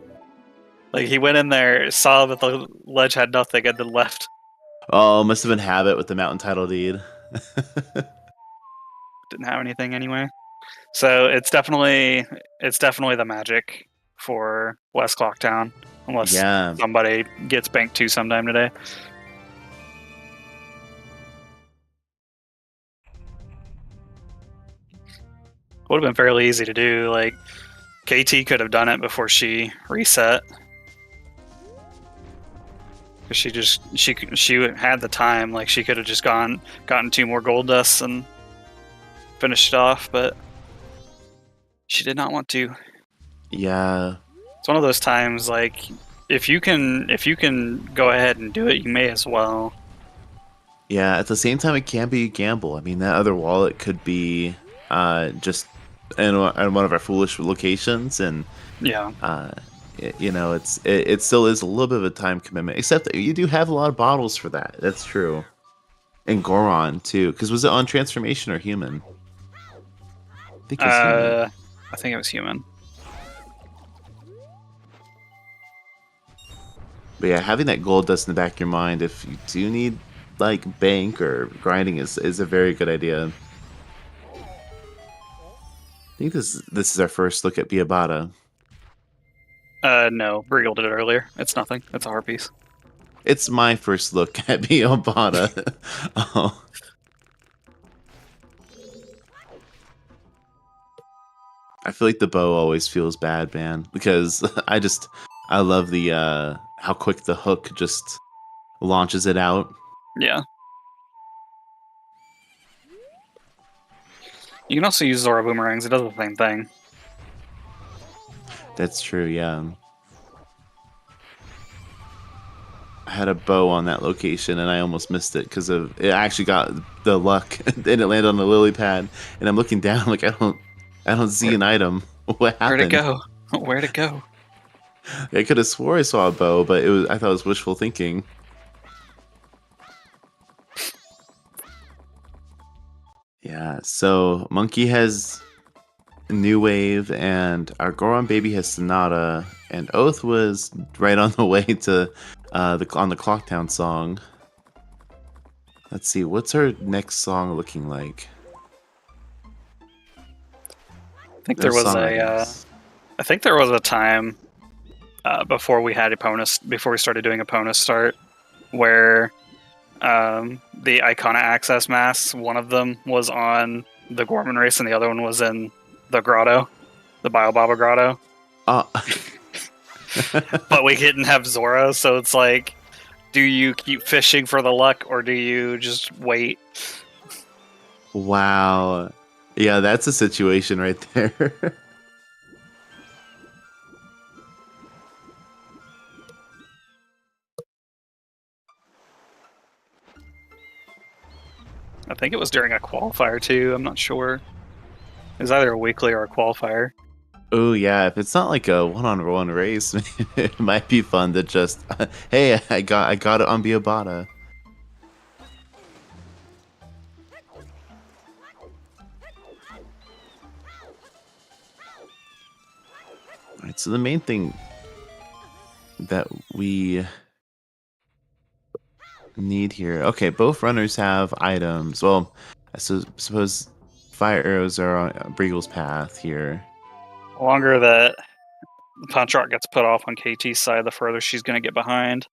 Like, he went in there, saw that the ledge had nothing, and then left. Oh, must have been habit with the mountain title deed. Didn't have anything anyway. So it's definitely the magic for West Clocktown, unless somebody gets banked 2 sometime today. Would have been fairly easy to do. Like, KT could have done it before she reset. Because she had the time. Like, she could have just gotten 2 more gold dusts and finished it off, but she did not want to. Yeah. It's one of those times, like, if you can go ahead and do it, you may as well. Yeah, at the same time, it can be a gamble. I mean, that other wallet could be just in one of our foolish locations, and it still is a little bit of a time commitment. Except that you do have a lot of bottles for that. That's true. And Goron too, because was it on transformation or human? I think it was human. I think it was human. But yeah, having that gold dust in the back of your mind, if you do need like bank or grinding, is a very good idea. I think this is our first look at Biabata. No, Briegel did it earlier. It's nothing. It's a heart piece. It's my first look at Biabata. Oh. I feel like the bow always feels bad, man, because I love the how quick the hook just launches it out. Yeah. You can also use Zora boomerangs. It does the same thing. That's true, yeah. I had a bow on that location and I almost missed it because of it. Actually got the luck and it landed on the lily pad, and I'm looking down like I don't see an item. What happened? Where'd it go? I could have swore I saw a bow, but I thought it was wishful thinking. Yeah, so Monkey has New Wave, and our Goron baby has Sonata, and Oath was right on the way to on the Clocktown song. Let's see, what's our next song looking like? think Those there was songs. I think there was a time before we had before we started doing opponent start, where the Icona Access masks, one of them was on the Gorman race and the other one was in the grotto, the Biobaba grotto. Uh, But we didn't have Zora, so it's like, do you keep fishing for the luck or do you just wait? wow. Yeah, that's a situation right there. I think it was during a qualifier too. I'm not sure. It was either a weekly or a qualifier. Oh yeah, if it's not like a one-on-one race, it might be fun to just, hey, I got it on Biobata. All right, so the main thing that we need here. Okay, both runners have items. Well, I suppose fire arrows are on Breagle's path here. The longer that the punch rock gets put off on KT's side, the further she's going to get behind.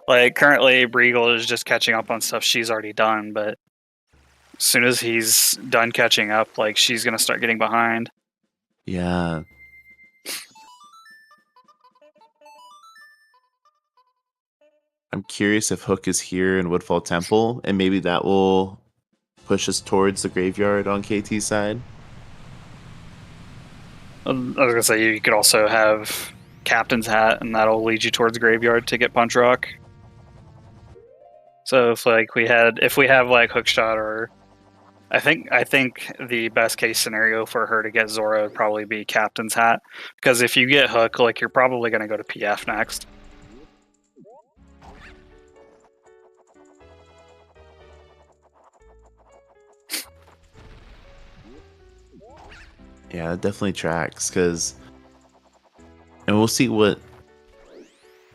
Like, currently, Breagle is just catching up on stuff she's already done, but as soon as he's done catching up, like, she's going to start getting behind. Yeah. I'm curious if Hook is here in Woodfall Temple, and maybe that will push us towards the graveyard on KT's side. I was going to say, you could also have Captain's Hat, and that'll lead you towards Graveyard to get Punch Rock. So if we have like Hookshot, or I think the best case scenario for her to get Zora would probably be Captain's Hat, because if you get Hook, like, you're probably going to go to PF next. Yeah, it definitely tracks, and we'll see what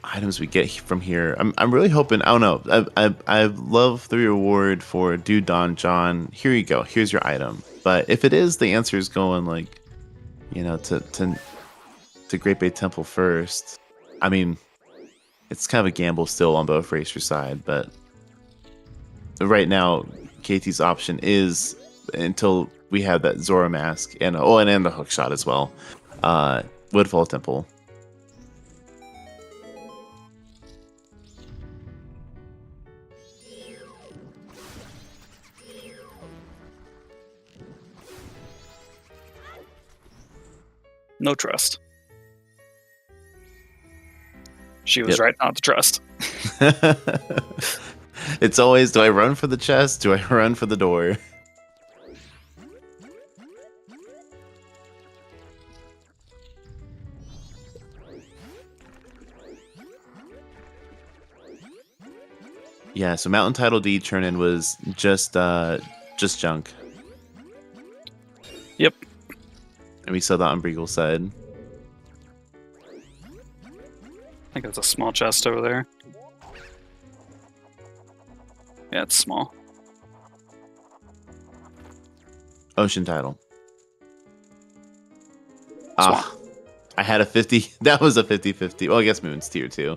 items we get from here. I'm really hoping. I don't know. I love the reward for Do Don John. Here you go. Here's your item. But if it is, the answer is going like, to Great Bay Temple first. I mean, it's kind of a gamble still on both racer side, but right now KT's option is, until we have that Zora mask and the Hookshot as well, Woodfall Temple. No trust. She was right not to trust. It's always, do I run for the chest? Do I run for the door? Yeah, so Mountain Title D turn-in was just junk. Yep. And we saw that on Breagle's side. I think it's a small chest over there. Yeah, it's small. Ocean Title. Ah, I had a 50. That was a 50-50. Well, I guess Moon's tier too.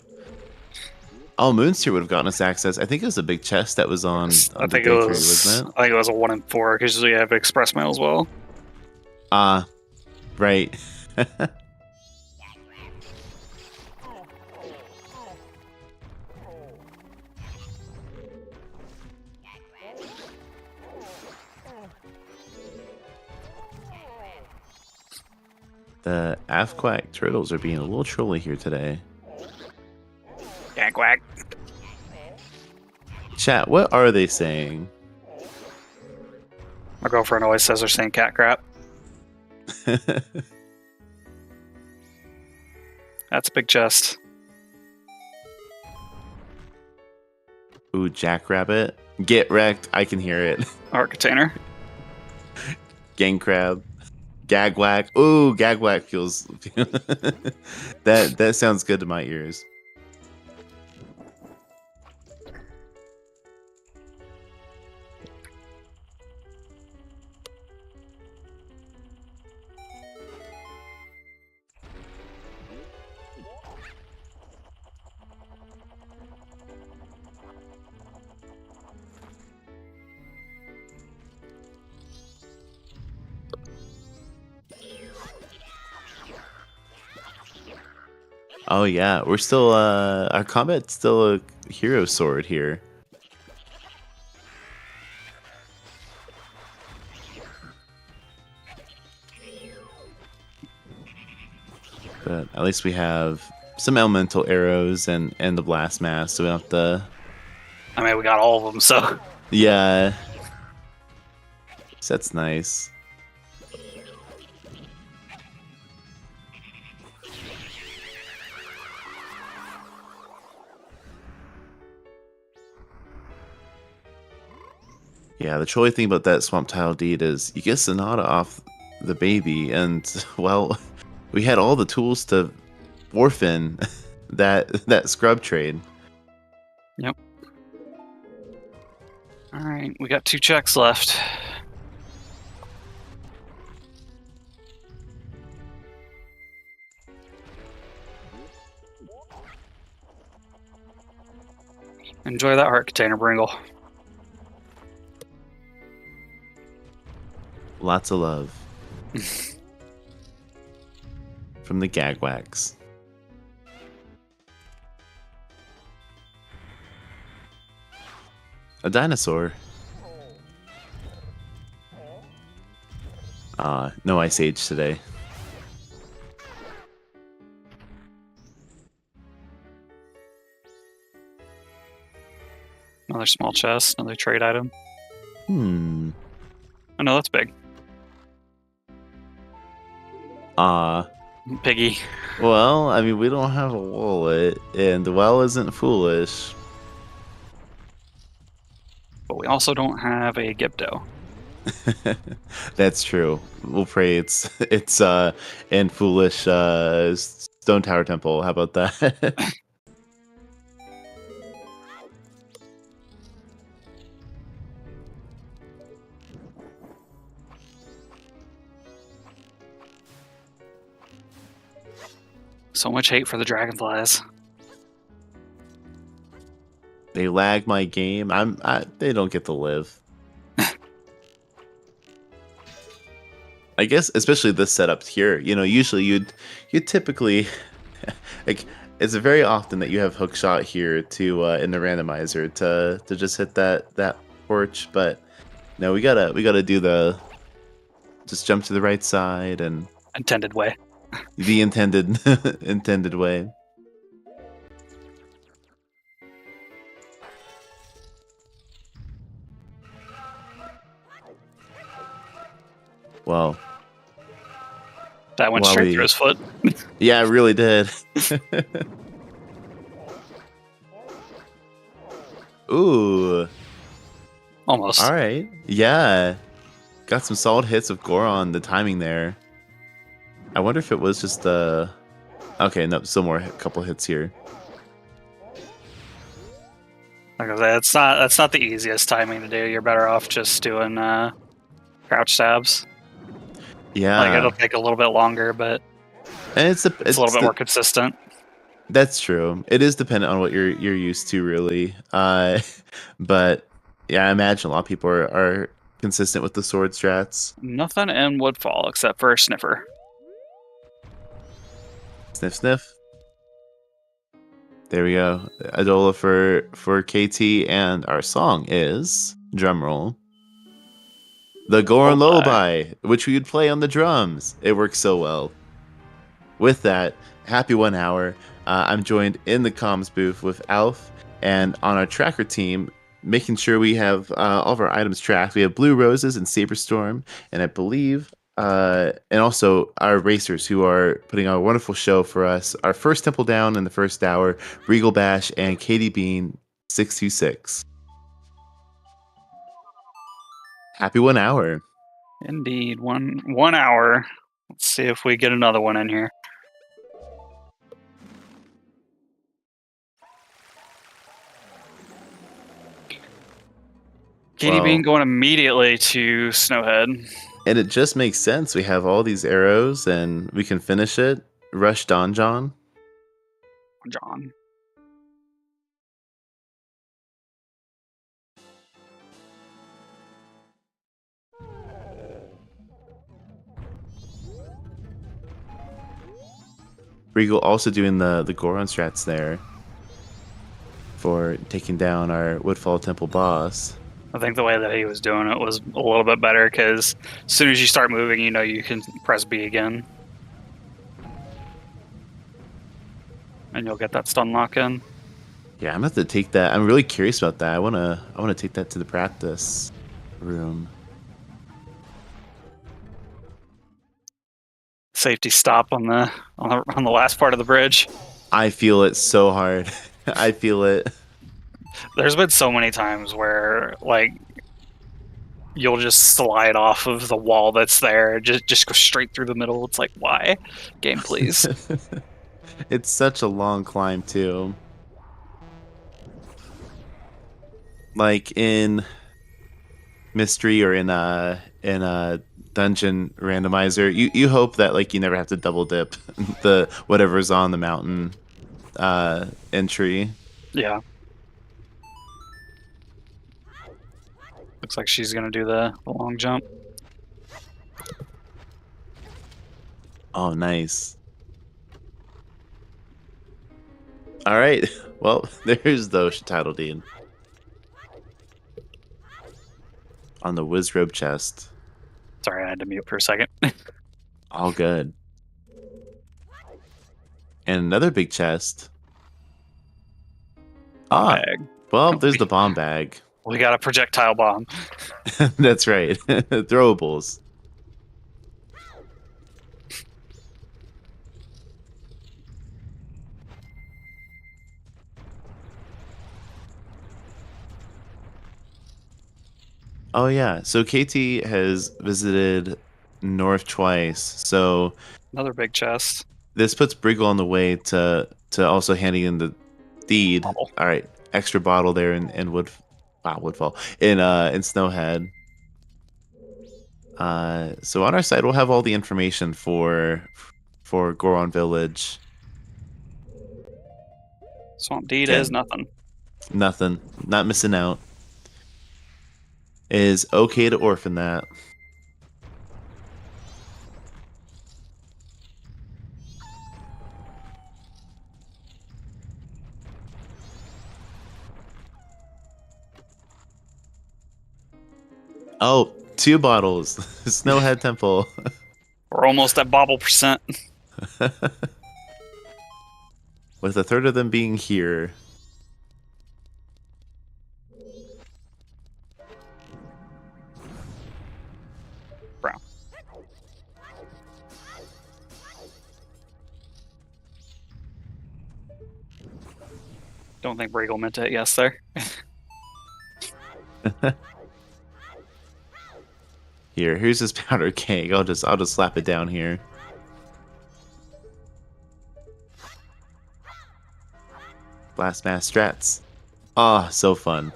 Oh, Moon's tier would have gotten us access. I think it was a big chest that was on I the think bakery, it was. wasn't it? I think it was a 1 in 4 because we have express mail as well. Right. The Afquack turtles are being a little trolly here today. Quack quack. Chat, what are they saying? My girlfriend always says they're saying cat crap. That's a big chest. Ooh, Jackrabbit. Get wrecked. I can hear it. Art container. Gang Crab. Gagwhack. Ooh, Gagwhack feels... that sounds good to my ears. Oh yeah, we're still our combat's still a hero sword here. But at least we have some elemental arrows and the blast mask, so we don't have to. I mean, we got all of them, so Yeah, so that's nice. Yeah, the trolly thing about that swamp tile deed is you get Sonata off the baby, and well, we had all the tools to orphan that scrub trade. yep. All right, we got 2 checks left. Enjoy that heart container, Bringle. Lots of love from the Gagwags. A dinosaur. No Ice Age today. Another small chest, another trade item. Hmm. Oh no, that's big. Piggy. Well, I mean, we don't have a wallet, and the well isn't foolish. But we also don't have a Gibdo. That's true. We'll pray it's in foolish Stone Tower Temple. How about that? So much hate for the dragonflies. They lag my game. They don't get to live. I guess especially this setup here. You know, usually you'd typically like it's very often that you have hook shot here to in the randomizer to just hit that porch, but no, we gotta do the just jump to the right side and Intended way. the intended intended way. Well, That went While straight we- through his foot. yeah, it really did. Ooh, Almost. all right, yeah, got some solid hits of Goron. The timing there. I wonder if it was just the. Okay, no, still more couple hits here. Like I said, that's not the easiest timing to do. You're better off just doing crouch stabs. Yeah, Like it'll take a little bit longer, but and it's it's a little bit more consistent. That's true. It is dependent on what you're used to, really. But yeah, I imagine a lot of people are consistent with the sword strats. Nothing in Woodfall except for a sniffer. Sniff, sniff. There we go. Adola for KT, and our song is drumroll. The Goron Lullaby, which we would play on the drums. It works so well. With that, happy 1 hour. I'm joined in the comms booth with Alf, and on our tracker team, making sure we have all of our items tracked. We have Blue Roses and Saberstorm, and I believe, and also our racers who are putting on a wonderful show for us. Our first temple down in the first hour, Regal Bash and ktbean626. Happy 1 hour. Indeed, 1 hour. Let's see if we get another one in here. Katie Well- Bean going immediately to Snowhead. And it just makes sense. We have all these arrows, and we can finish it. Rush Donjon. John. Regal also doing the Goron strats there for taking down our Woodfall Temple boss. I think the way that he was doing it was a little bit better because as soon as you start moving, you can press B again. And you'll get that stun lock in. Yeah, I'm gonna have to take that. I'm really curious about that. I wanna take that to the practice room. Safety stop on the last part of the bridge. I feel it so hard. I feel it. There's been so many times where like you'll just slide off of the wall that's there, just go straight through the middle. It's like, why? Game, please. It's such a long climb too. Like in Mystery or in a dungeon randomizer, you hope that like you never have to double dip the whatever's on the mountain entry. Yeah. Looks like she's gonna do the long jump. Oh, nice. All right. Well, there's the Ocean Title Deed on the Wizrobe chest. Sorry, I had to mute for a second. All good. And another big chest. Ah, Bag. well, there's the bomb bag. We got a projectile bomb. That's right. Throwables. Oh yeah. So KT has visited North twice. So Another big chest. this puts Briggle on the way to also handing in the deed. Bottle. All right, extra bottle there in Woodfall in Snowhead. So on our side, we'll have all the information for Goron Village. Swamp deed Okay. is nothing. Nothing. Not missing out. It is okay to orphan that. Oh, 2 bottles. Snowhead Temple. We're almost at bobble percent. With a third of them being here. Brown. Don't think Briggle meant to hit yes there. Here's his powder keg. I'll just slap it down here. Blast Mass strats. Ah, so fun.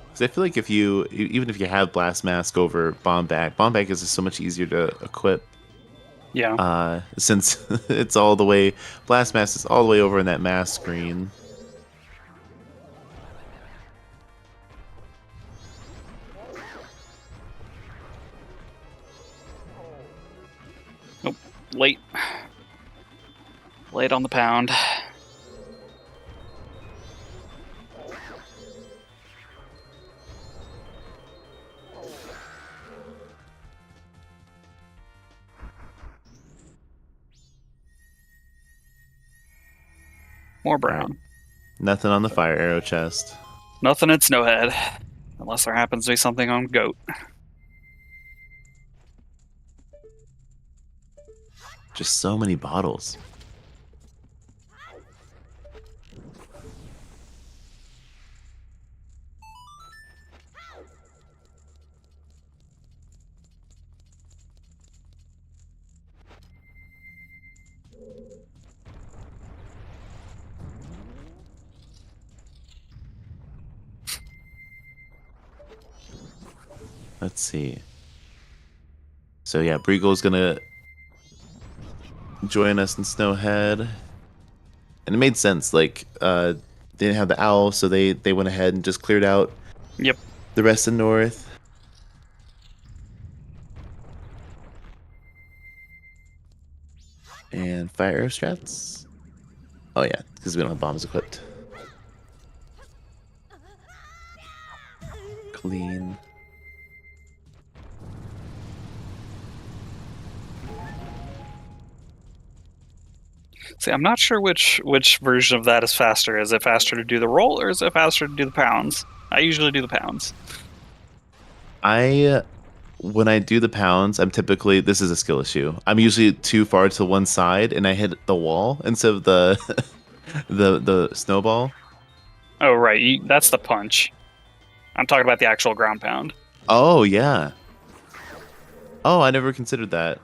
Because I feel like even if you have Blast Mask over Bomb Bag is just so much easier to equip. Yeah. Since it's all the way, Blast Mask is all the way over in that mask screen. Nope. Late. Late on the pound. More brown. Nothing on the fire arrow chest. Nothing at Snowhead. Unless there happens to be something on Goat. Just so many bottles. Let's see. So yeah, Briegle's gonna join us in Snowhead. And it made sense, like, they didn't have the owl, so they went ahead and just cleared out Yep. the rest of North. And fire strats. Oh yeah, because we don't have bombs equipped. Clean. See, I'm not sure which version of that is faster. Is it faster to do the roll, or is it faster to do the pounds? I usually do the pounds. When I do the pounds, I'm typically, this is a skill issue. I'm usually too far to one side, and I hit the wall instead of the the snowball. Oh right, that's the punch. I'm talking about the actual ground pound. Oh yeah. Oh, I never considered that.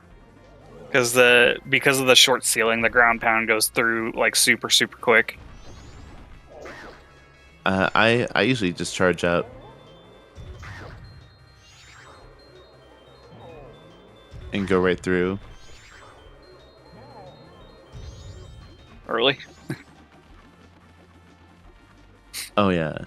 Because of the short ceiling, the ground pound goes through like super quick. I usually just charge up and go right through. Early. Oh yeah.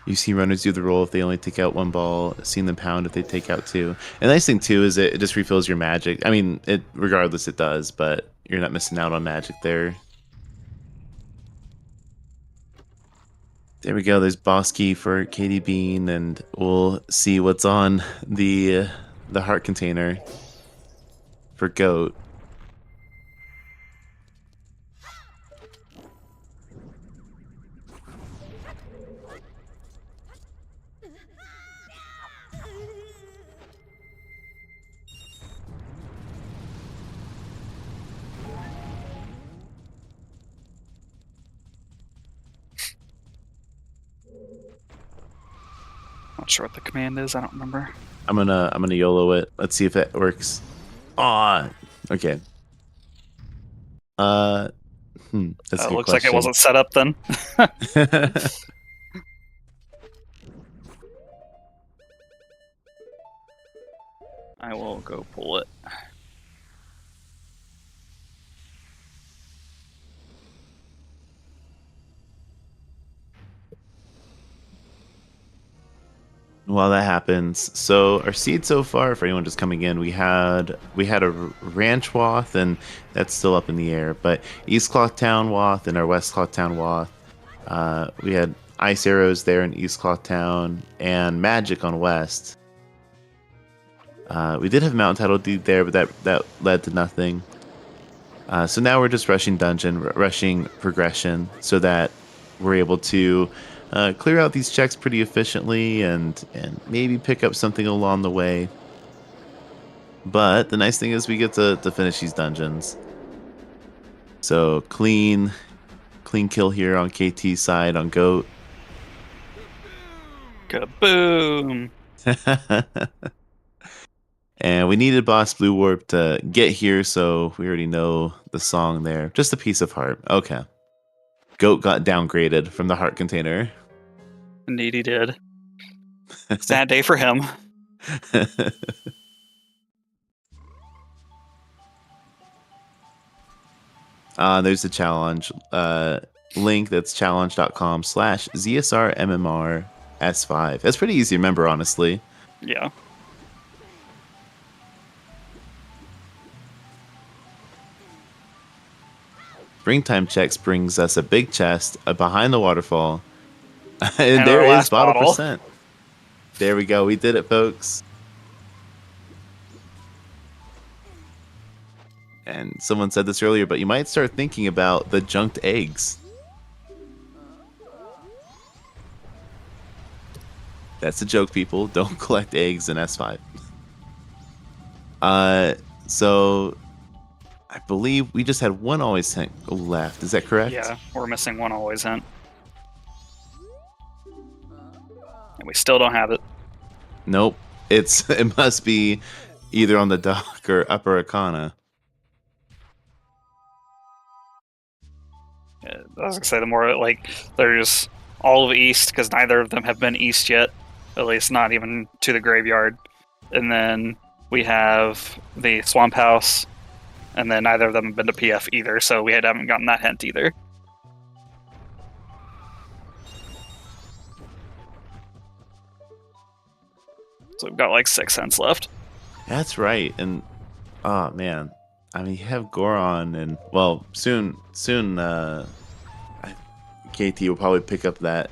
You see runners do the roll if they only take out one ball. Seen them pound if they take out two. And the nice thing too is it just refills your magic. I mean, it regardless it does, but you're not missing out on magic there. There we go. There's boss key for Katie Bean, and we'll see what's on the heart container for Goat. Not sure what the command is. I don't remember. I'm gonna YOLO it. Let's see if it works. Ah, okay. That's a good Looks question. like it wasn't set up then. I will go pull it. While that happens, so our seed so far, for anyone just coming in, we had a ranch wath, and that's still up in the air. But East Clocktown wath and our West Clocktown wath, we had ice arrows there in East Clocktown and magic on West. We did have mountain title deed there, but that led to nothing. So now we're just rushing dungeon, rushing progression, so that we're able to clear out these checks pretty efficiently and maybe pick up something along the way. But the nice thing is we get to finish these dungeons. So clean kill here on KT's side on Goat. Kaboom! And we needed Boss Blue Warp to get here, so we already know the song there. Just a piece of heart. Okay. Goat got downgraded from the heart container. Indeed he did. Sad day for him. There's the challenge link. That's challenge.com/ZSRMMRS5. That's pretty easy to remember, honestly. Yeah. Springtime checks brings us a big chest behind the waterfall. And there our is last bottle bottle. percent. There we go. We did it, folks. And someone said this earlier, but you might start thinking about the junked eggs. That's a joke, people. Don't collect eggs in S5. So I believe we just had one always hint left. Is that correct? Yeah, we're missing one always hint. And we still don't have it. Nope. It must be either on the dock or upper Arcana. I was gonna say the more like there's all of East because neither of them have been East yet, at least not even to the graveyard, and then we have the Swamp House, and then neither of them have been to PF either, so we haven't gotten that hint either. So we've got like 6 hints left. That's right. And oh man, I mean, you have Goron, and well, soon, KT will probably pick up that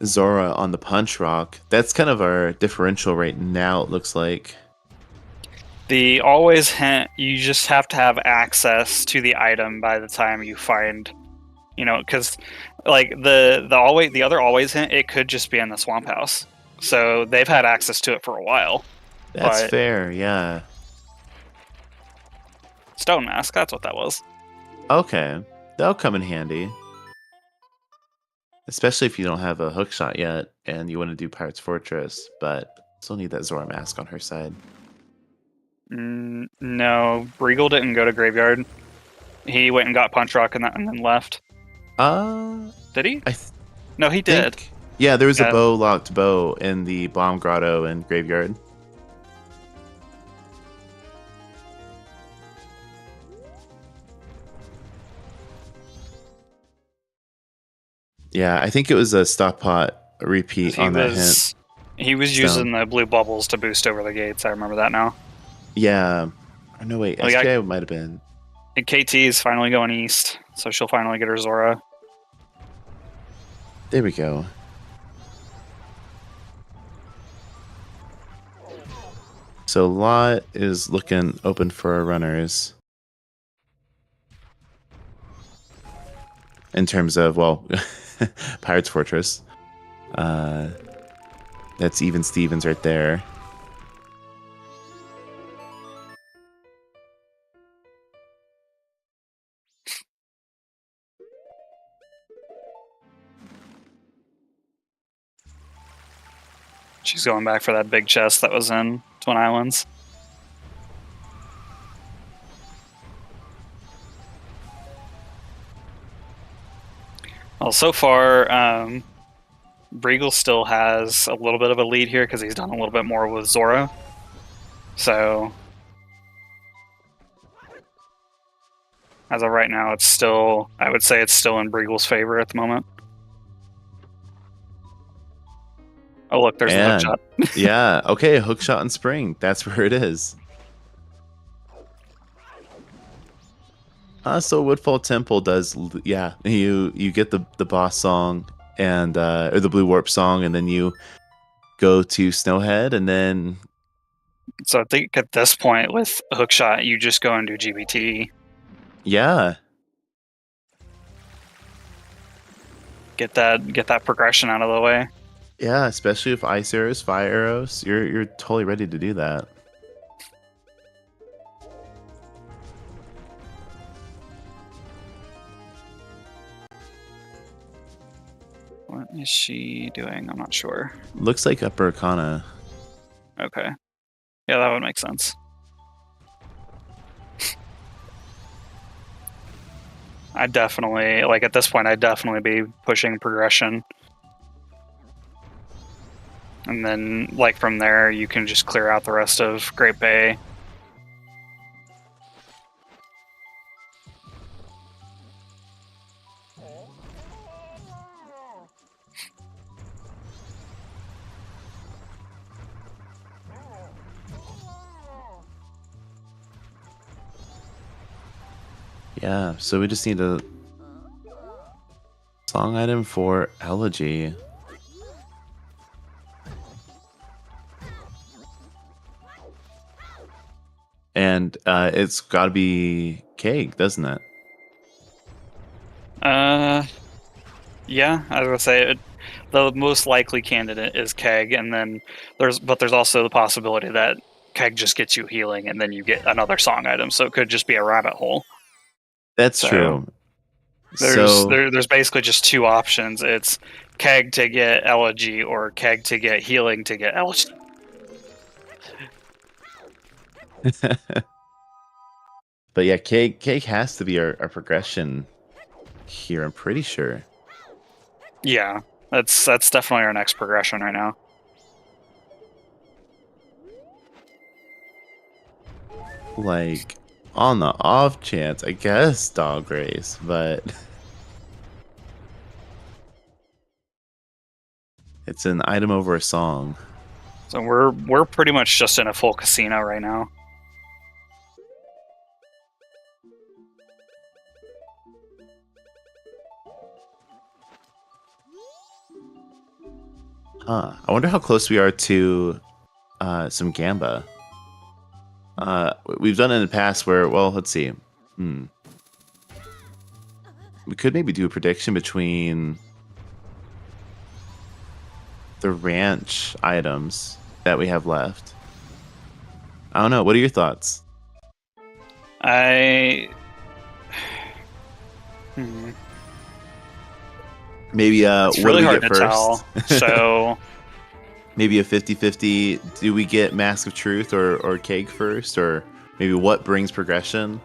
Zora on the Punch Rock. That's kind of our differential right now. It looks like. The always hint, you just have to have access to the item by the time you find, because like the other always hint, it could just be in the swamp house. So they've had access to it for a while. That's But fair. Yeah. Stone Mask, that's what that was. Okay, that'll come in handy. Especially if you don't have a hook shot yet and you want to do Pirate's Fortress, but still need that Zora mask on her side. No, Regal didn't go to Graveyard. He went and got Punch Rock and then left. Did he? No, he did. Yeah, there was a locked bow in the Bomb Grotto and Graveyard. Yeah, I think it was a Stock Pot repeat on that hint. He was using the blue bubbles to boost over the gates. I remember that now. Yeah. Oh, no, wait. SJ might have been. And KT is finally going east, so she'll finally get her Zora. There we go. So lot is looking open for our runners. In terms of, well, Pirate's Fortress. That's Even Stevens right there. She's going back for that big chest that was in Twin Islands. Well, so far, Breagle still has a little bit of a lead here because he's done a little bit more with Zora. So, as of right now, I would say it's still in Breagle's favor at the moment. Oh, look, there's the hook shot. Yeah, okay, hook shot and spring. That's where it is. So Woodfall Temple does, yeah, you get the boss song and or the Blue Warp song, and then you go to Snowhead, and then. So I think at this point with hookshot, you just go and do GBT. Yeah. Get that progression out of the way. Yeah, especially with ice arrows, fire arrows, you're totally ready to do that. What is she doing? I'm not sure. Looks like Upper Arcana. Okay. Yeah, that would make sense. I definitely, like at this point, I'd definitely be pushing progression. And then, like from there, you can just clear out the rest of Great Bay. Yeah, so we just need a song item for Elegy. And it's got to be Keg, doesn't it? Yeah, I was gonna say the most likely candidate is Keg, and then there's also the possibility that Keg just gets you healing, and then you get another song item. So it could just be a rabbit hole. That's true. There's basically just two options. It's Keg to get Elegy, or Keg to get healing to get Elegy. But yeah, Keg has to be our progression here, I'm pretty sure. Yeah, that's definitely our next progression right now. Like, on the off chance, I guess Dog Race, but it's an item over a song. So we're pretty much just in a full casino right now. Huh. I wonder how close we are to some Gamba. We've done it in the past where, well, let's see. We could maybe do a prediction between the ranch items that we have left. I don't know. What are your thoughts? I Maybe it's what really do we hard get to first? tell. So Maybe a 50-50. Do we get Mask of Truth or Cake first? Or maybe what brings progression?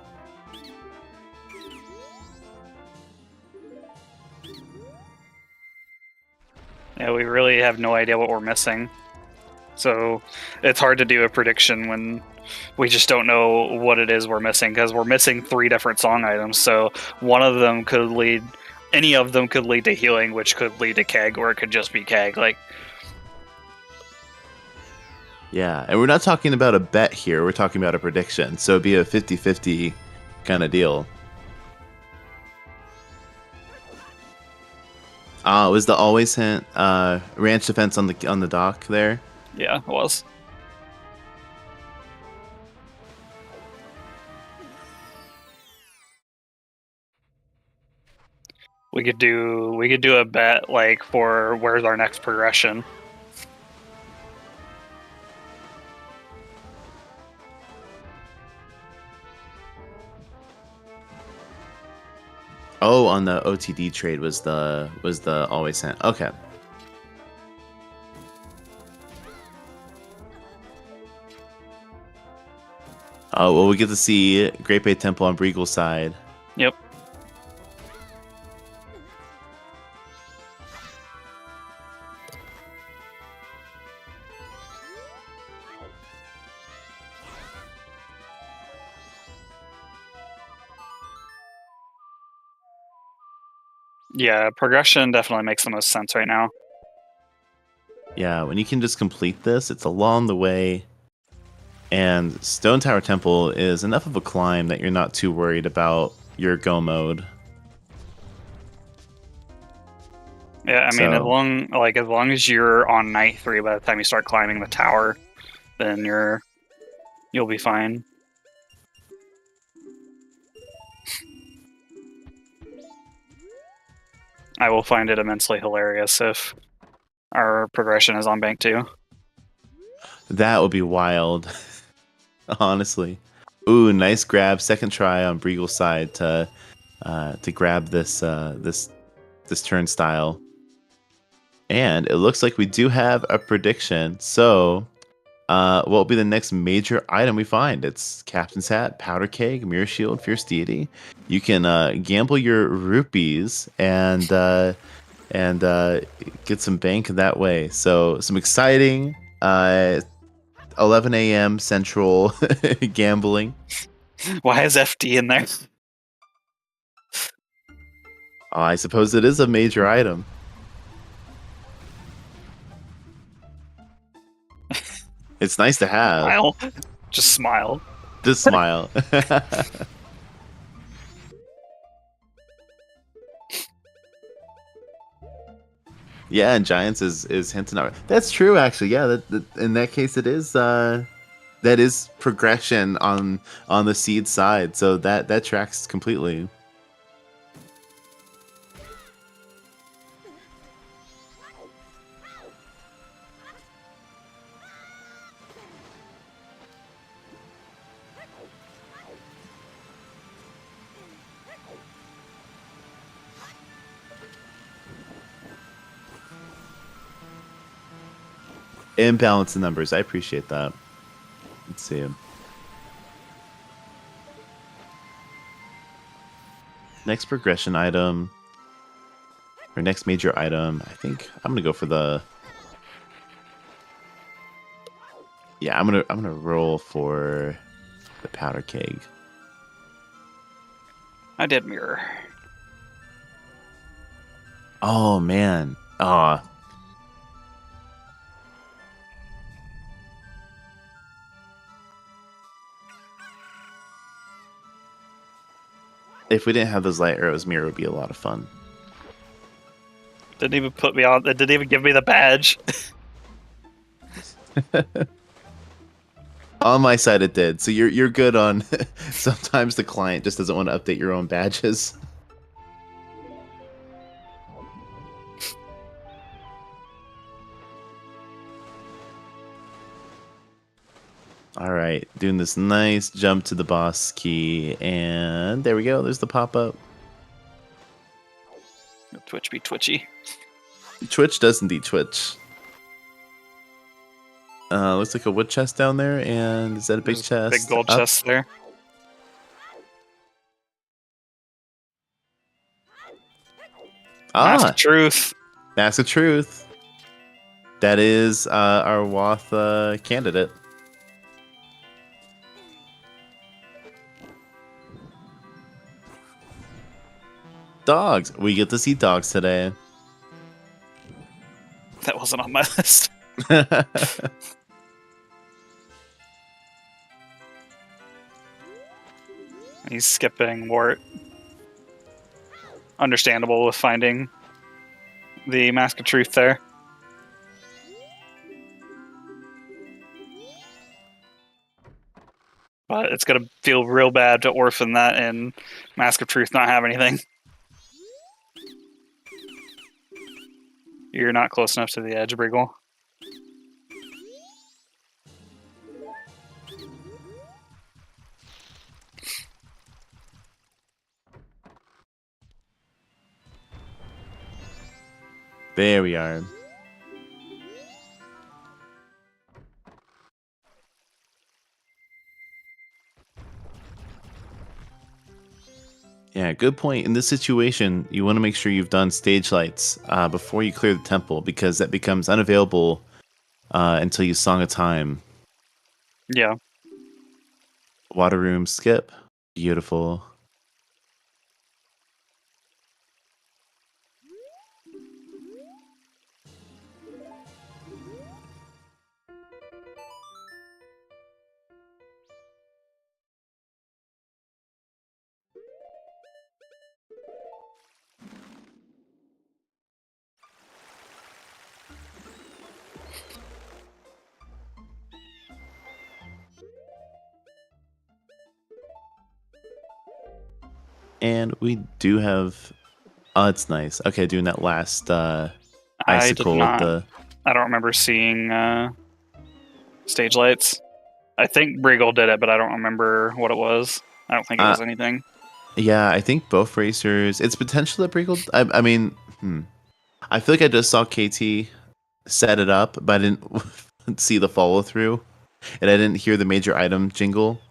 yeah, we really have no idea what we're missing. So it's hard to do a prediction when we just don't know what it is we're missing, because we're missing 3 different song items. So one of them could lead, any of them could lead to healing, which could lead to keg, or it could just be keg. Like, Yeah, and we're not talking about a bet here. We're talking about a prediction. So it'd be a 50-50 kind of deal. Was the always hint ranch defense on the dock there? yeah, it was. We could do a bet like for where's our next progression. Oh, on the OTD trade was the always hint. Okay. Oh, well, we get to see Great Bay Temple on Breagle's side. Yep. Yeah, progression definitely makes the most sense right now. Yeah, when you can just complete this, it's along the way. And Stone Tower Temple is enough of a climb that you're not too worried about your go mode. Yeah, I mean, So- as long as you're on night 3 by the time you start climbing the tower, then you'll be fine. I will find it immensely hilarious if our progression is on bank 2. That would be wild. Honestly. Ooh, nice grab. Second try on Breagle's side to grab this turnstile. And it looks like we do have a prediction. So, what will be the next major item we find? It's Captain's Hat, Powder Keg, Mirror Shield, Fierce Deity. You can gamble your rupees and get some bank that way. So, some exciting 11 a.m. Central gambling. Why is FD in there? I suppose it is a major item. It's nice to have. Smile. Just smile. Just smile. Yeah, and Giants is hinting at. That's true, actually. Yeah, that in that case, it is. That is progression on the seed side, so that tracks completely. Imbalance the numbers. I appreciate that. Let's see. Next progression item, or next major item. I think I'm gonna go for the. Yeah, I'm gonna roll for the powder keg. I did mirror. Oh man. Ah. If we didn't have those light arrows, mirror would be a lot of fun. Didn't even put me on. It didn't even give me the badge. On my side, it did. So you're good on. Sometimes the client just doesn't want to update your own badges. All right, doing this nice jump to the boss key, and there we go. There's the pop-up. Twitch be twitchy. Twitch does indeed twitch. Looks like a wood chest down there, and is that a big There's chest? Big gold Up? chest there. Mask of Truth. Mask of Truth. That is our Wath candidate. Dogs. We get to see dogs today. That wasn't on my list. He's skipping Wart. Understandable with finding the Mask of Truth there. But it's going to feel real bad to orphan that and Mask of Truth not have anything. You're not close enough to the edge, Briggle. There we are. Yeah, good point. In this situation, you want to make sure you've done stage lights before you clear the temple, because that becomes unavailable until you Song of Time. Yeah. Water room skip. Beautiful. And we do have... Oh, it's nice. Okay, doing that last icicle with the... I don't remember seeing stage lights. I think Briggle did it, but I don't remember what it was. I don't think it was anything. Yeah, I think both racers... It's potential that Briggle... I mean... I feel like I just saw KT set it up, but I didn't see the follow-through. And I didn't hear the major item jingle.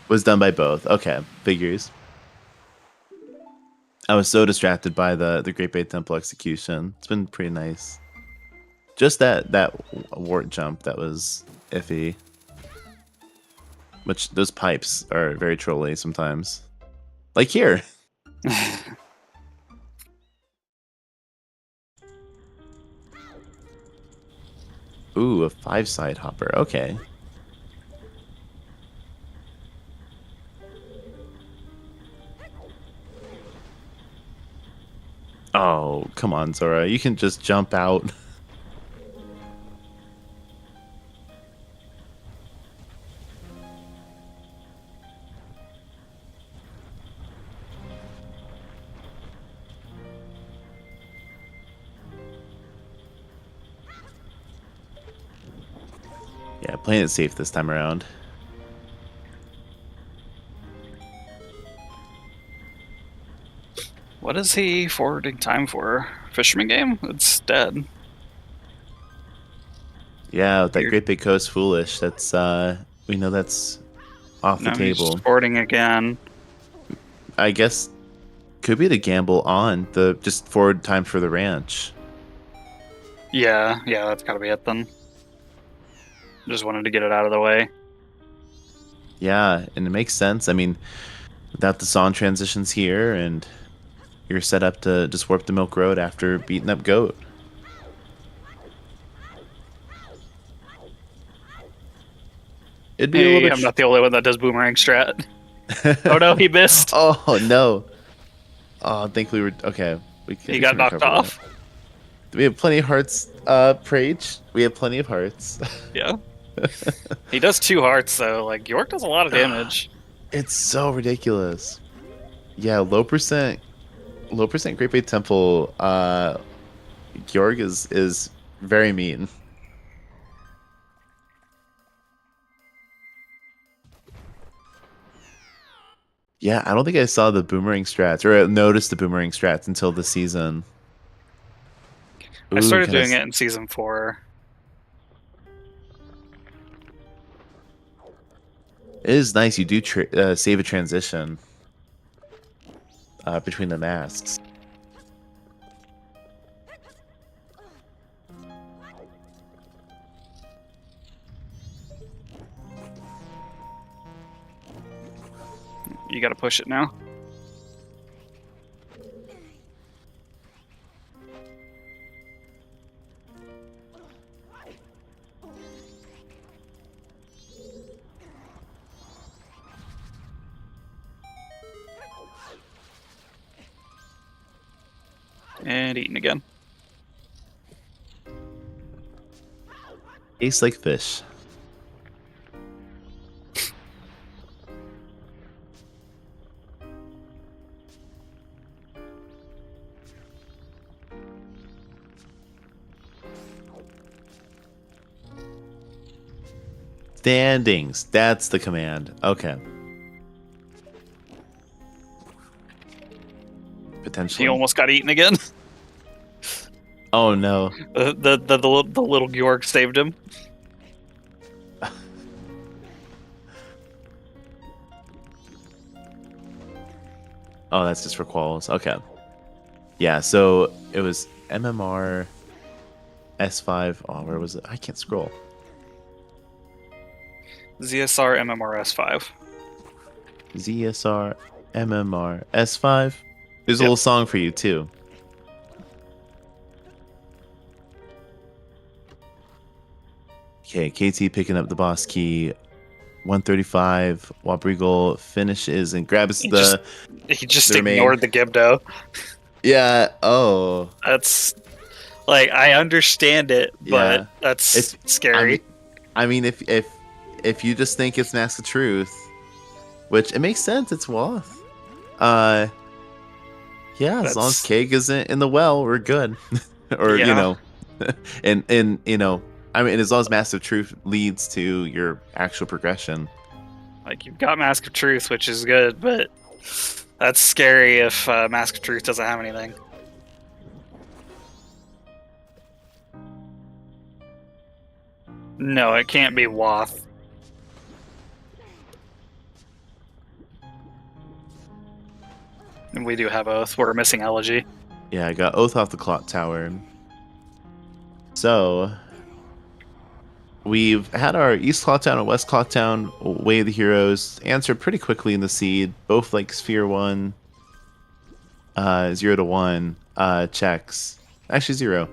Was done by both. Okay, figures. I was so distracted by the Great Bay Temple execution. It's been pretty nice. Just that wart jump that was iffy. Which those pipes are very trolly sometimes. Like here. Ooh, a 5-side hopper. Okay. Oh, come on, Zora. You can just jump out. Yeah, playing it safe this time around. What is he forwarding time for? Fisherman game? It's dead. Yeah, with that Great Big Coast Foolish. That's we know that's off the table. He's forwarding again. I guess could be the gamble on the just forward time for the ranch. Yeah, that's gotta be it then. Just wanted to get it out of the way. Yeah, and it makes sense. I mean, without the song transitions here, and you're set up to just warp the Milk Road after beating up Goat. It'd be a little bit. I'm not the only one that does boomerang strat. Oh no, he missed. Oh no. Oh, thankfully we're okay. He got knocked recover off. that. We have plenty of hearts, Prage. We have plenty of hearts. Yeah. He does 2 hearts though. Like York does a lot of damage. It's so ridiculous. Yeah, low percent Great Bay Temple. Georg is very mean. Yeah, I don't think I saw the boomerang strats or noticed the boomerang strats until this season. I started doing it. it in season 4. It is nice. You do save a transition between the masks. You got to push it now. And eating again. Tastes like fish. Standings. That's the command. Okay. Potentially. He almost got eaten again. Oh no. The little Georg saved him. Oh, that's just for quals. Okay. Yeah, so it was MMR S5. Oh, where was it? I can't scroll. ZSR MMR S5. ZSR MMR S5. There's a Yep. little song for you too. Okay, KT picking up the boss key. 135. Wabrigal finishes and grabs He the. He just the remain. ignored the Gibdo. Yeah. Oh. That's like I understand it, but Yeah. that's scary. I mean, if you just think it's Mask of Truth, which it makes sense, it's Woth. Yeah, as long as Keg isn't in the well, we're good. Or Yeah. you know, and you know, I mean, as long as Mask of Truth leads to your actual progression. Like you've got Mask of Truth, which is good, but that's scary if Mask of Truth doesn't have anything. No, it can't be Woth. And we do have Oath. We're missing Elegy. Yeah, I got Oath off the clock tower. So we've had our East Clocktown and West Clocktown Way of the Heroes answer pretty quickly in the seed. Both like Sphere 1, 0 to 1 checks. Actually 0.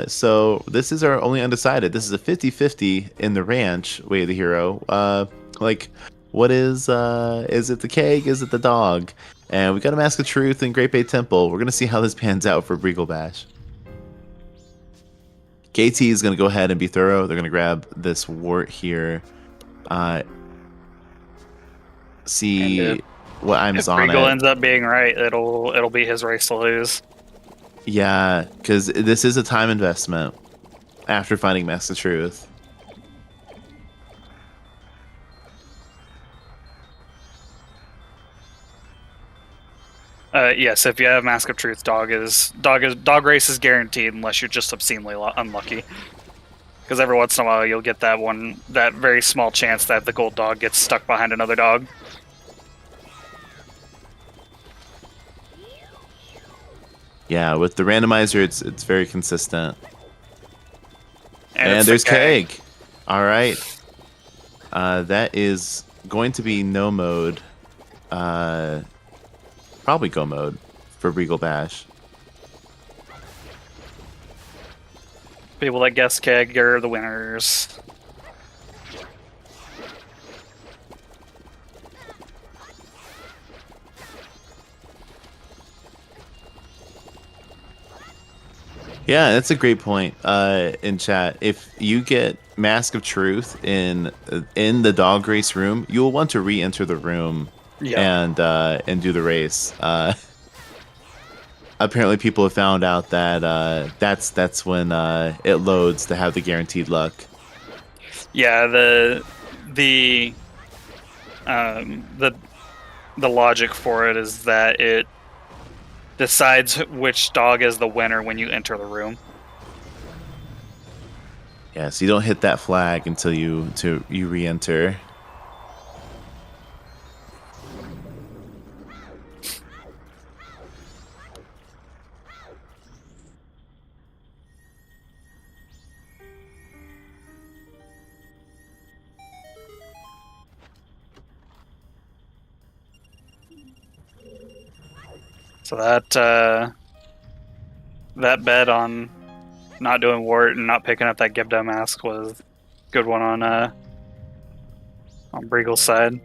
So this is our only undecided. This is a 50-50 in the ranch Way of the Hero. Like, what is it the keg? Is it the dog? And we got a Mask of Truth and Great Bay Temple. We're gonna see how this pans out for Breagle Bash. KT is gonna go ahead and be thorough. They're gonna grab this wart here. See what I'm If on Regal it. ends up being right, it'll be his race to lose. Yeah, because this is a time investment after finding Mask of Truth. Yes, if you have Mask of Truth, dog race is guaranteed unless you're just obscenely unlucky. Because every once in a while you'll get that very small chance that the gold dog gets stuck behind another dog. Yeah, with the randomizer, it's very consistent. And it's there's the keg. Keg. All right, that is going to be no mode. Probably go mode for Regal Bash. People that guess keg are the winners. Yeah, that's a great point. In chat, if you get Mask of Truth in the dog race room, you will want to re-enter the room Yeah. and do the race. Apparently, people have found out that that's when it loads to have the guaranteed luck. Yeah, the the logic for it is that it decides which dog is the winner when you enter the room. Yeah, so you don't hit that flag until you re-enter. So that bet on not doing wart and not picking up that Gibdo mask was a good one on Breagle's side.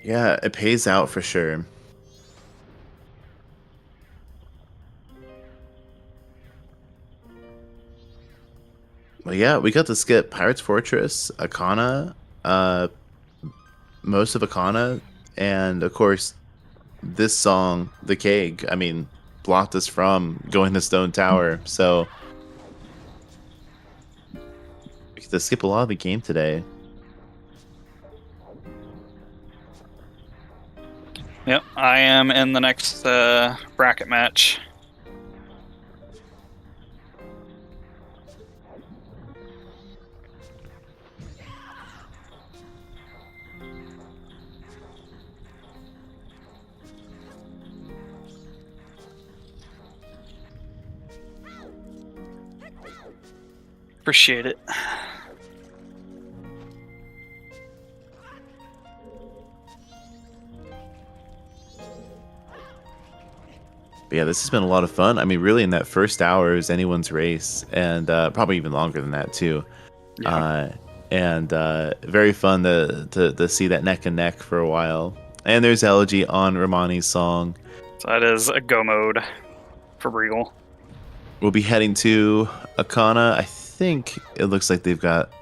Yeah, it pays out for sure. Well, yeah, we got to skip Pirate's Fortress, Akana, most of Akana, and of course, this song, The Keg, I mean, blocked us from going to Stone Tower, so we get to skip a lot of the game today. Yep, I am in the next bracket match. Appreciate it. But yeah, this has been a lot of fun. I mean, really, in that first hour is anyone's race, and probably even longer than that too. Yeah. And very fun to see that neck and neck for a while. And there's Elegy on Romani's song. So that is a go mode for Breagle. We'll be heading to Akana. I think it looks like they've got.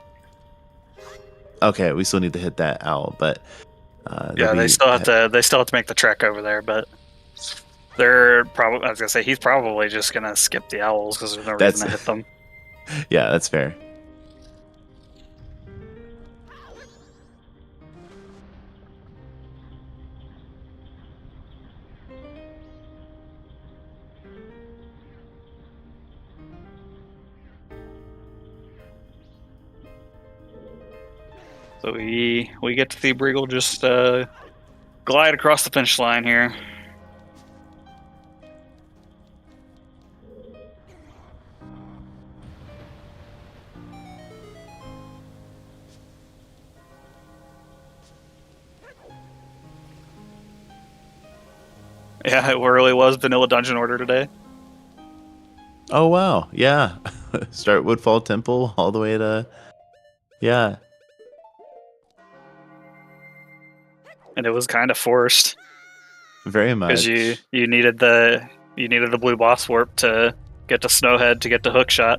Okay, we still need to hit that owl, but yeah, they still have to make the trek over there, but they're probably. I was gonna say he's probably just gonna skip the owls because there's no reason to hit them. Yeah, that's fair. So we get to see Breagle just glide across the finish line here. Yeah, it really was vanilla dungeon order today. Oh wow, yeah. Start Woodfall Temple all the way to yeah. And it was kind of forced. Very much. Because you needed the blue boss warp to get to Snowhead to get to Hookshot.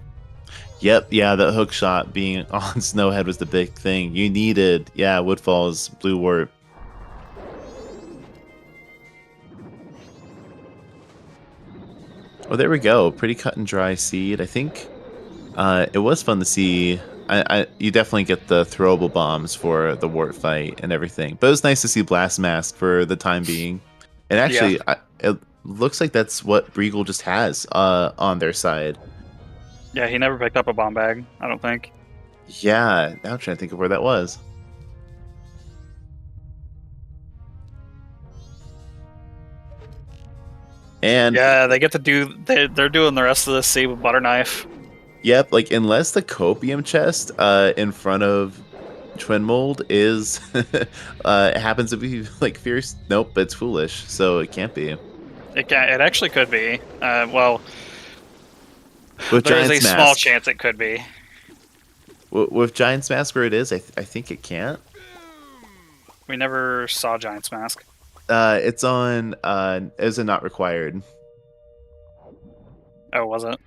Yep, yeah, the hook shot being on Snowhead was the big thing. You needed, Woodfall's blue warp. Oh, there we go. Pretty cut and dry seed. I think it was fun to see. You definitely get the throwable bombs for the wart fight and everything. But it was nice to see Blast Mask for the time being. And actually, it looks like that's what Breagle just has on their side. Yeah, he never picked up a bomb bag, I don't think. Yeah, now I'm trying to think of where that was. And yeah, they get to do. They're doing the rest of the sea with butter knife. Yep, like unless the copium chest in front of Twin Mold is happens to be like fierce. Nope, it's foolish, so it can't be. It actually could be. Well, with there's Giant's a Mask. small chance it could be. With Giant's Mask where it is, I think it can't. We never saw Giant's Mask. It's on. Is it not required? Oh, was it?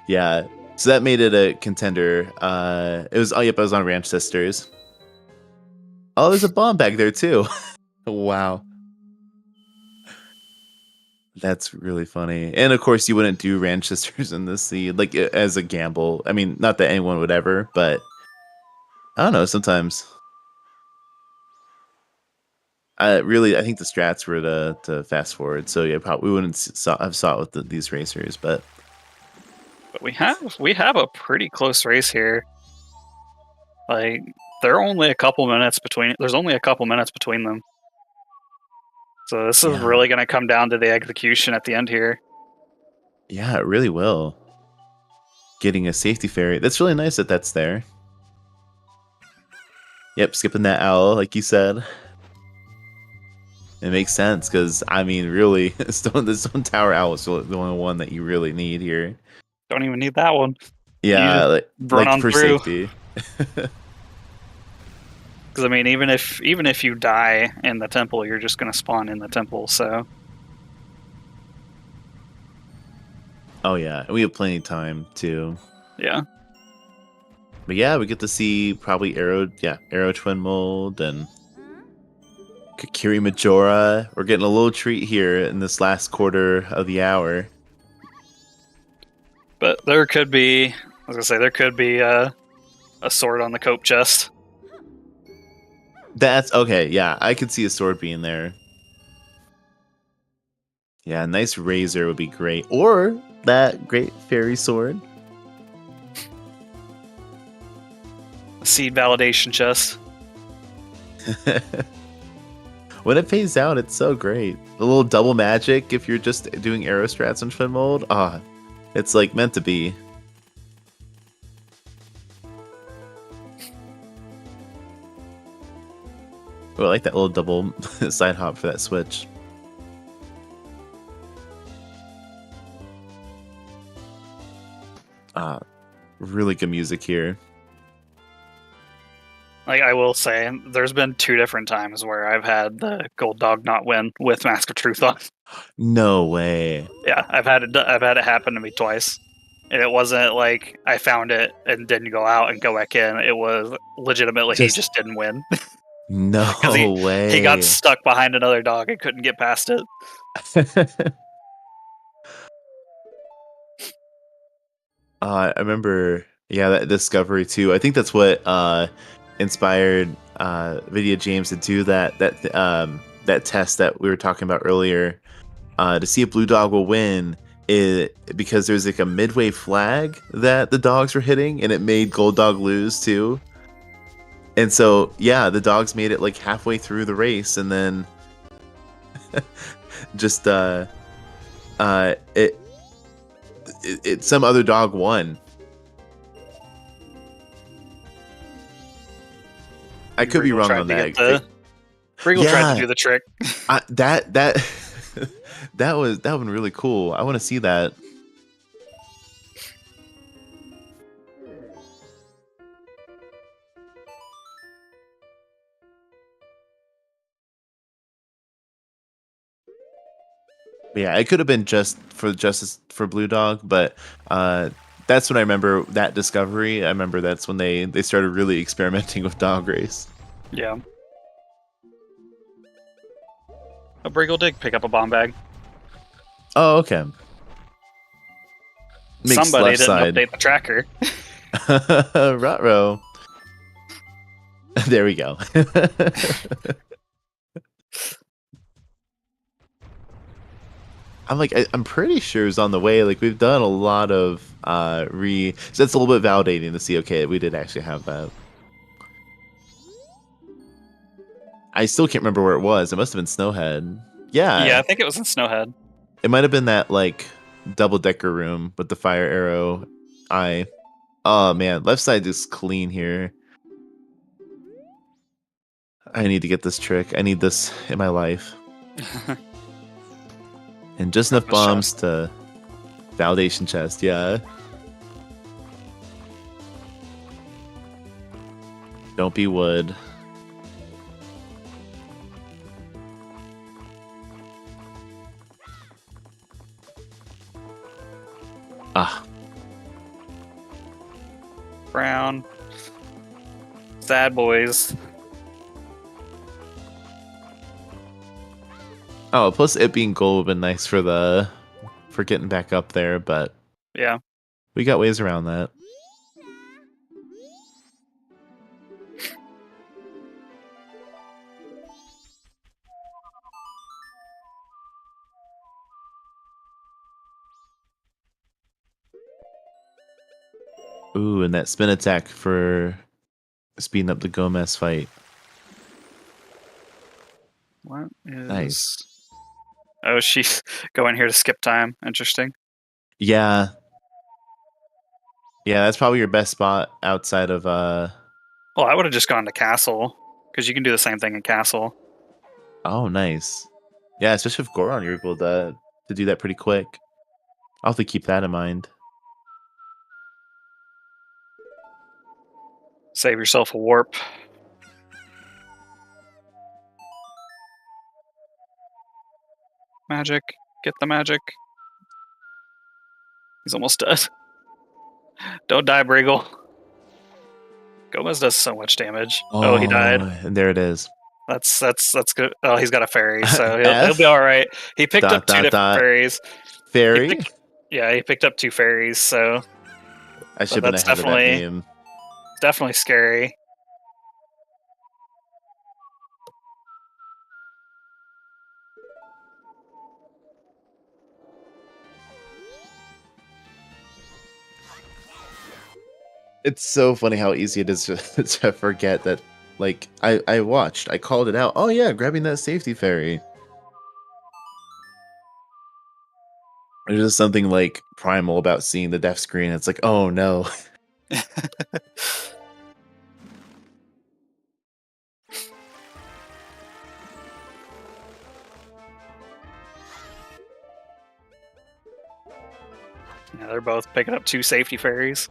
Yeah. So that made it a contender. It was, oh, yep, I was on Ranch Sisters. Oh, there's a bomb back there too. Wow. That's really funny. And of course, you wouldn't do Ranch Sisters in this seed, like as a gamble. I mean, not that anyone would ever, but I don't know, sometimes. I think the strats were to fast forward. So yeah, probably we wouldn't have saw it with these racers, but we have a pretty close race here. Like there are only a couple minutes between. There's only a couple minutes between them. So this is really going to come down to the execution at the end here. Yeah, it really will. Getting a safety fairy. That's really nice that that's there. Yep, skipping that owl, like you said. It makes sense, because, I mean, really, the Stone Tower Owl is the only one that you really need here. Don't even need that one. Yeah, like for through. safety. Because, I mean, even if you die in the temple, you're just going to spawn in the temple, so... Oh, yeah, and we have plenty of time, too. Yeah. But yeah, we get to see probably Arrow Twin Mold, and... Kakiri Majora. We're getting a little treat here in this last quarter of the hour. But there could be, I was gonna say, there could be a sword on the cope chest. That's okay. Yeah, I could see a sword being there. Yeah, a nice razor would be great, or that great fairy sword. A seed validation chest. When it pays out, it's so great. A little double magic if you're just doing arrow strats on Twin Mold. It's like meant to be. Oh, I like that little double side hop for that switch. Really good music here. Like, I will say, there's been 2 different times where I've had the gold dog not win with Mask of Truth on. No way. Yeah, I've had it happen to me twice. And it wasn't like I found it and didn't go out and go back in. It was legitimately he just didn't win. No way. He got stuck behind another dog and couldn't get past it. I remember, yeah, that discovery too. I think that's what inspired Video James to do that test that we were talking about earlier, to see if Blue Dog will win. Because there's like a midway flag that the dogs were hitting, and it made Gold Dog lose too. And so, yeah, the dogs made it like halfway through the race, and then just some other dog won. I could be wrong on that. Regal tried to do the trick. That would be really cool. I want to see that. Yeah, it could have been just for Blue Dog, but that's when I remember that discovery. I remember that's when they started really experimenting with dog race. Yeah. A Briggle did pick up a bomb bag. Oh, okay. Somebody didn't update the tracker. Ruh-roh. There we go. I'm pretty sure it's on the way. Like, we've done a lot of so it's a little bit validating to see, okay, we did actually have that. I still can't remember where it was. It must have been Snowhead. Yeah. Yeah, I think it was in Snowhead. It might have been that, like, double-decker room with the fire arrow eye. Oh, man. Left side is clean here. I need to get this trick. I need this in my life. And just enough bombs to validation chest, yeah. Don't be wood. Brown. Sad boys. Oh, plus it being gold would have been nice for getting back up there, but Yeah. we got ways around that. Ooh, and that spin attack for speeding up the Gomez fight. What is... Nice. Oh, she's going here to skip time. Interesting. Yeah. Yeah, that's probably your best spot outside of Well, I would have just gone to Castle, because you can do the same thing in Castle. Oh, nice. Yeah, especially with Goron, you're able to do that pretty quick. I'll have to keep that in mind. Save yourself a warp. Magic. Get the magic. He's almost dead. Don't die, Briggle. Gomez does so much damage. Oh, he died. And there it is. That's good. Oh, he's got a fairy, so he'll F? be all right. He picked Dot, up two dot, different dot. fairies. Fairy? He picked up 2 fairies, so I should have been that's ahead of that name. definitely scary. It's so funny how easy it is to forget that, like, I called it out. Oh yeah, grabbing that safety fairy. There's just something, like, primal about seeing the death screen. It's like, oh no. Yeah, they're both picking up 2 safety fairies.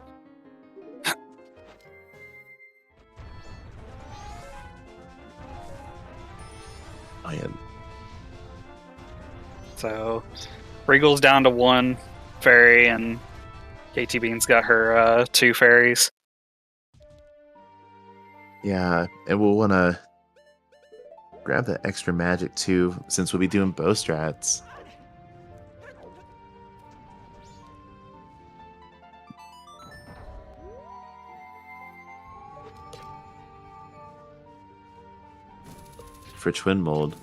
Oh yeah. So Briggle's down to 1 fairy, and KTbean's got her 2 fairies. Yeah, and we'll want to grab that extra magic too, since we'll be doing bow strats. For twin mold.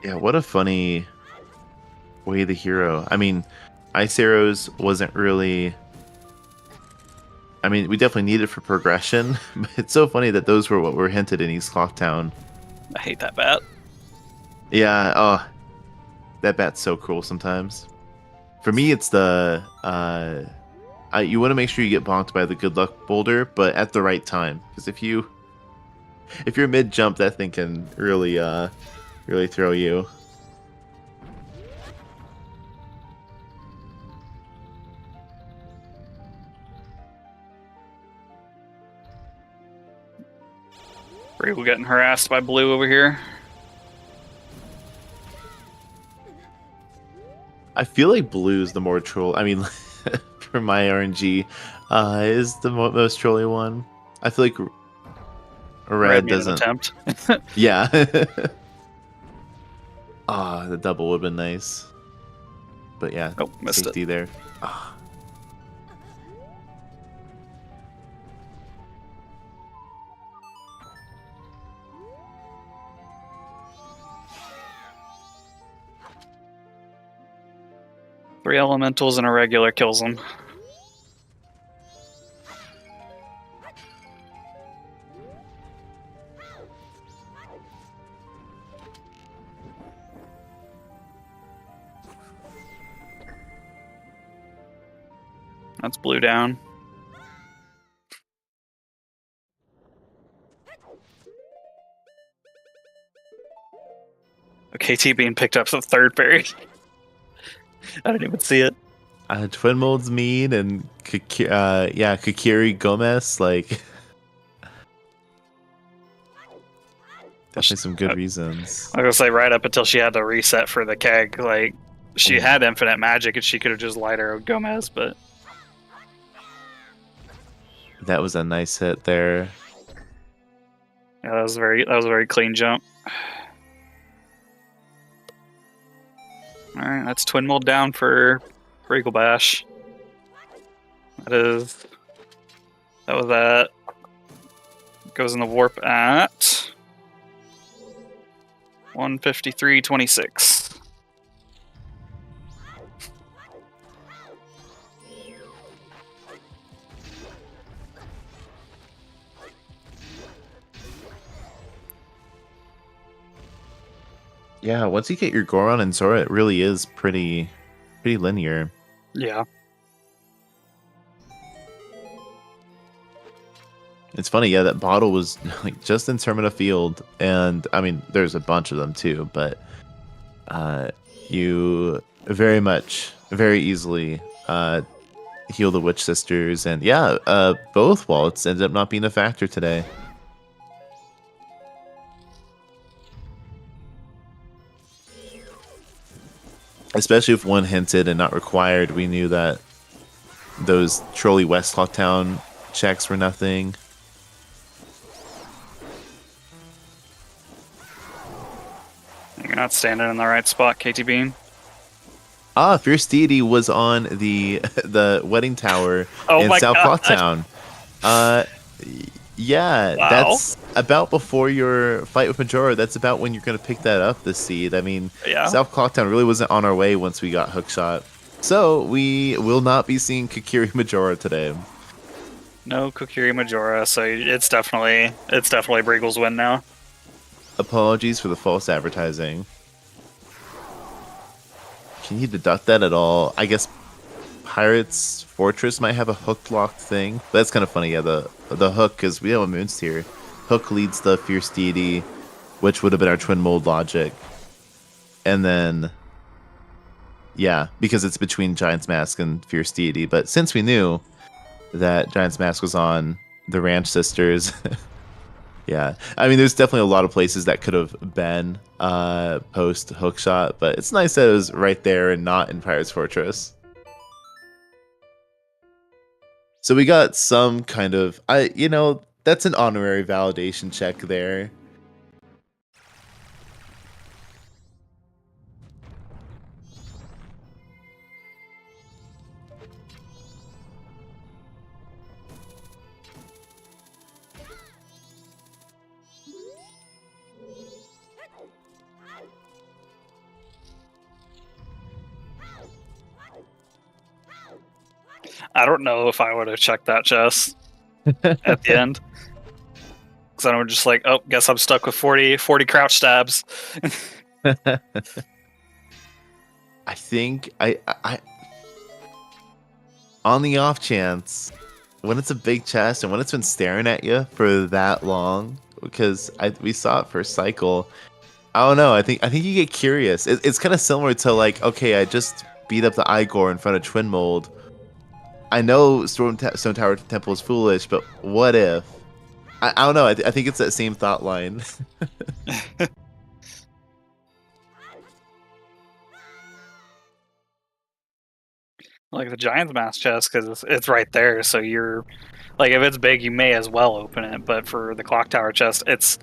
Yeah, what a funny way the hero. I mean, Ice Arrows wasn't really. I mean, we definitely need it for progression, but it's so funny that those were what were hinted in East Clocktown. I hate that bat. Yeah, oh, that bat's so cool sometimes. For me, it's the you want to make sure you get bonked by the good luck boulder, but at the right time, because if you're mid jump, that thing can really throw you. Briggle getting harassed by Blue over here. I feel like Blue's the more troll. I mean, for my RNG, is the most trolly one. I feel like Red made an doesn't. attempt. Yeah. The double would have been nice. But yeah, Oh, missed safety it. there. Ah. Three elementals and a regular kills him. That's Blue down. KT being picked up for the third fairy. I didn't even see it. Twin Mold's mean, and Kakiri Gomez, like definitely some good reasons. I was gonna say right up until she had to reset for the keg, like she had infinite magic and she could have just light arrowed Gomez, but That was a nice hit there. yeah, that was a very clean jump. All right, that's Twin Mold down for Regal Bash. That was that. Goes in the warp at 153.26. Yeah, once you get your Goron and Zora, it really is pretty linear. Yeah. It's funny, yeah, that bottle was like just in Termina Field, and I mean, there's a bunch of them too, but you very easily heal the Witch Sisters, and yeah, both wallets ended up not being a factor today. Especially if one hinted and not required, we knew that those Trolley West Clocktown checks were nothing. You're not standing in the right spot, KTbean. Fierce Deity was on the wedding tower in my South God. Clocktown. Yeah, Wow. that's about before your fight with Majora. That's about when you're going to pick that up, the seed. I mean, Yeah. South Clocktown really wasn't on our way once we got Hookshot. So we will not be seeing Kakiri Majora today. No Kokiri Majora, so it's definitely Breagle's win now. Apologies for the false advertising. Can you deduct that at all? I guess Pirates Fortress might have a hook lock thing. But that's kind of funny, yeah, the hook, because we have a Moon's here. Hook leads the Fierce Deity, which would have been our Twin Mold logic. And then, yeah, because it's between Giant's Mask and Fierce Deity. But since we knew that Giant's Mask was on the Ranch Sisters, yeah. I mean, there's definitely a lot of places that could have been post Hookshot, but it's nice that it was right there and not in Pirates Fortress. So we got some kind of, that's an honorary validation check there. I don't know if I would have checked that chest at the end. Because I was just like, oh, guess I'm stuck with 40 crouch stabs. I think I on the off chance, when it's a big chest and when it's been staring at you for that long, because we saw it first cycle, I don't know. I think you get curious. It's kind of similar to like, okay, I just beat up the Igor in front of Twin Mold. I know Stone Tower Temple is foolish, but what if? I don't know. I think it's that same thought line. Like the Giant's Mask chest, because it's right there, so you're like, if it's big, you may as well open it. But for the Clock Tower chest, it's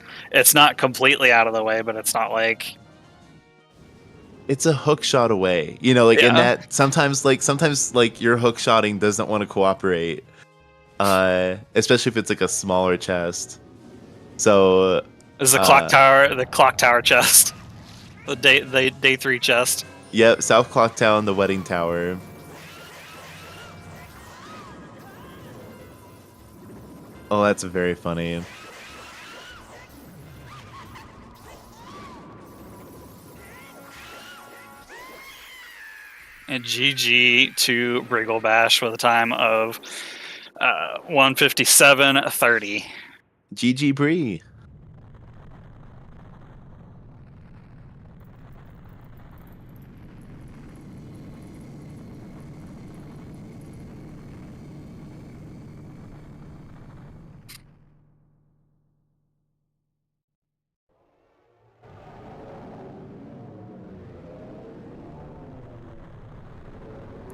not completely out of the way, but it's not like It's a hook shot away, in that sometimes your hook shotting doesn't want to cooperate, especially if it's like a smaller chest. So this is the Clock Tower chest, the day 3 chest. Yep, South Clocktown, the Wedding Tower. Oh, that's very funny. And GG to Briggle Bash with a time of 157.30. GG Bree.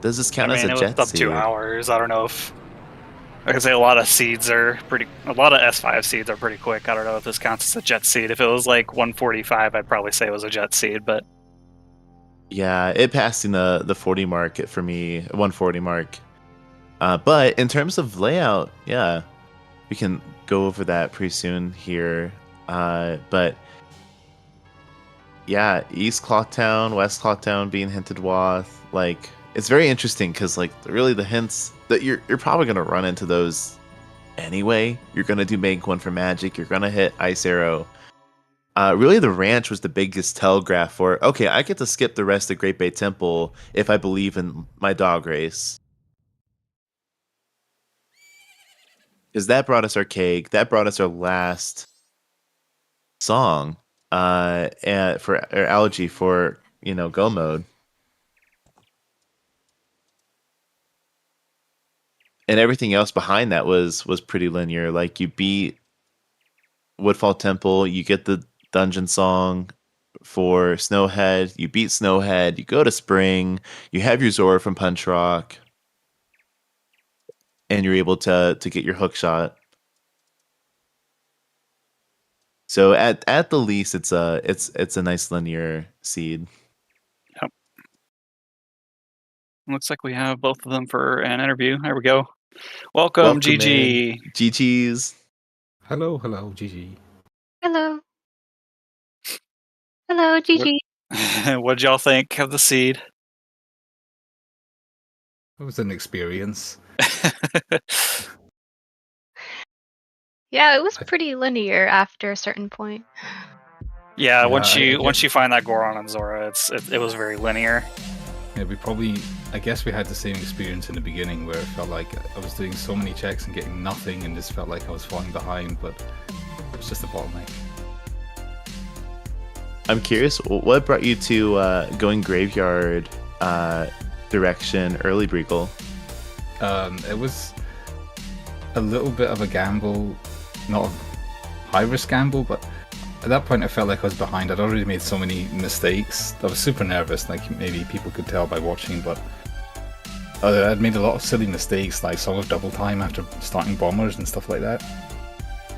Does this I count as mean, a it was jet up seed? 2 hours. I don't know if I could say a lot of S5 seeds are pretty quick. I don't know if this counts as a jet seed. If it was like 145, I'd probably say it was a jet seed, but Yeah, it passed in the 40 mark for me, 140 mark. But in terms of layout, yeah, we can go over that pretty soon here. But yeah, East Clocktown, West Clocktown being hinted with, like, it's very interesting because, like, really the hints that you're probably gonna run into those anyway. You're gonna do Bank 1 for Magic. You're gonna hit Ice Arrow. Really, the ranch was the biggest telegraph for, okay, I get to skip the rest of Great Bay Temple if I believe in my dog race. Because that brought us our cake. That brought us our last song and for or Algae for, Go mode. And everything else behind that was pretty linear. Like, you beat Woodfall Temple, you get the dungeon song for Snowhead, you beat Snowhead, you go to Spring, you have your Zora from Punch Rock, and you're able to get your hook shot. So at the least, it's a nice linear seed. yep. Looks like we have both of them for an interview. There we go. Welcome GG. GG's. Hello, GG. Hello. Hello, GG. What'd y'all think of the seed? It was an experience. Yeah, it was pretty linear after a certain point. Yeah, Yeah, once I you find that Goron and Zora, it was very linear. Yeah, I guess we had the same experience in the beginning where it felt like I was doing so many checks and getting nothing and just felt like I was falling behind, but it was just a bottleneck. I'm curious, what brought you to going graveyard direction early, Breagle? It was a little bit of a gamble, not a high-risk gamble, but at that point I felt like I was behind. I'd already made so many mistakes. I was super nervous, like maybe people could tell by watching, but I'd made a lot of silly mistakes, like Song of Double Time after starting bombers and stuff like that.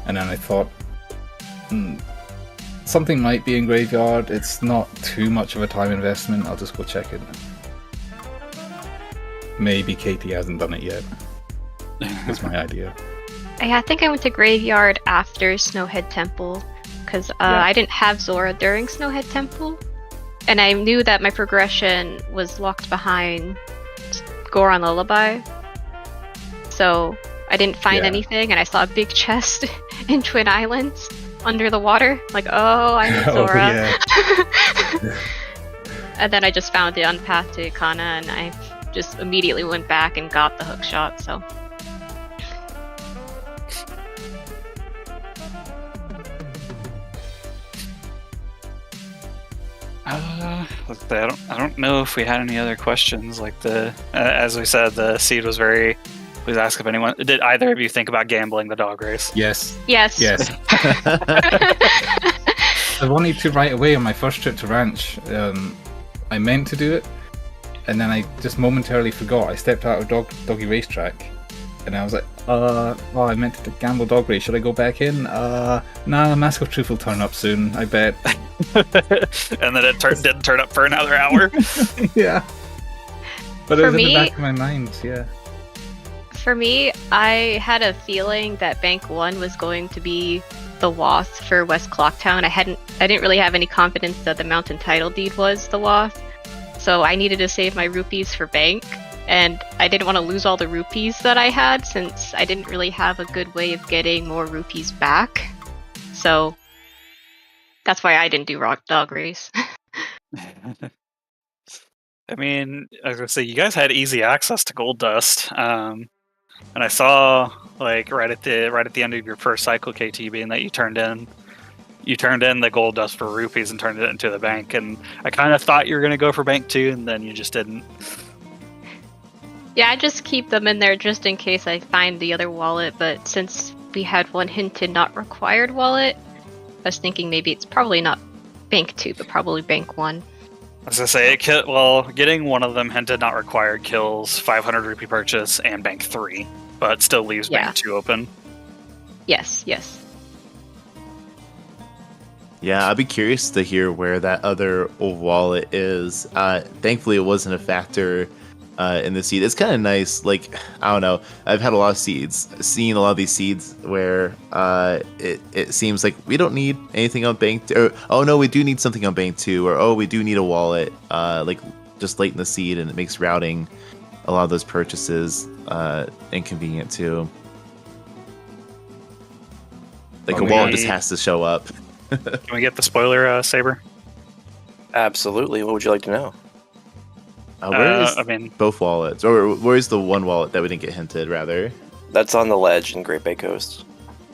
And then I thought, something might be in graveyard. It's not too much of a time investment. I'll just go check it. Maybe Katie hasn't done it yet. That's my idea. I think I went to Graveyard after Snowhead Temple, because I didn't have Zora during Snowhead Temple, and I knew that my progression was locked behind Goron Lullaby, so I didn't find anything, and I saw a big chest in Twin Islands under the water, like, oh, I need Zora. Yeah. And then I just found the unpath to Ikana, and I just immediately went back and got the hook shot, so... I don't know if we had any other questions. Like as we said, the seed was very. Please ask if anyone did. Either of you think about gambling the dog race? Yes. Yes. Yes. I wanted to right away on my first trip to Ranch. I meant to do it, and then I just momentarily forgot. I stepped out of doggy racetrack, and I was like, I meant to gamble dog race. Should I go back in? Nah, Mask of Truth will turn up soon, I bet. And then it didn't turn up for another hour. Yeah. But For it was in me- the back of my mind, yeah. For me, I had a feeling that Bank 1 was going to be the Wasp for West Clocktown. I didn't really have any confidence that the Mountain Title Deed was the Wasp, so I needed to save my rupees for Bank, and I didn't want to lose all the rupees that I had since I didn't really have a good way of getting more rupees back. So that's why I didn't do Rock Dog Race. I mean, I was gonna say you guys had easy access to Gold Dust, and I saw like right at the end of your first cycle, KT, being that you turned in the Gold Dust for rupees and turned it into the bank, and I kind of thought you were gonna go for Bank 2, and then you just didn't. Yeah, I just keep them in there just in case I find the other wallet, but since we had one hinted not required wallet, I was thinking maybe it's probably not Bank 2, but probably Bank 1. As I say, getting one of them hinted not required kills 500 rupee purchase and bank 3, but still leaves bank 2 open. Yes. Yeah, I'd be curious to hear where that other wallet is. Thankfully, it wasn't a factor in the seed. It's kind of nice. Like, I don't know. I've had a lot of seeds. Seeing a lot of these seeds where it seems like we don't need anything on bank. Or, oh no, we do need something on bank 2. Or oh, we do need a wallet. Like just late in the seed, and it makes routing a lot of those purchases inconvenient too. Like a wallet just has to show up. Can we get the spoiler, Saber? Absolutely. What would you like to know? Where is both wallets? Or where's the one wallet that we didn't get hinted, rather? That's on the ledge in Great Bay Coast.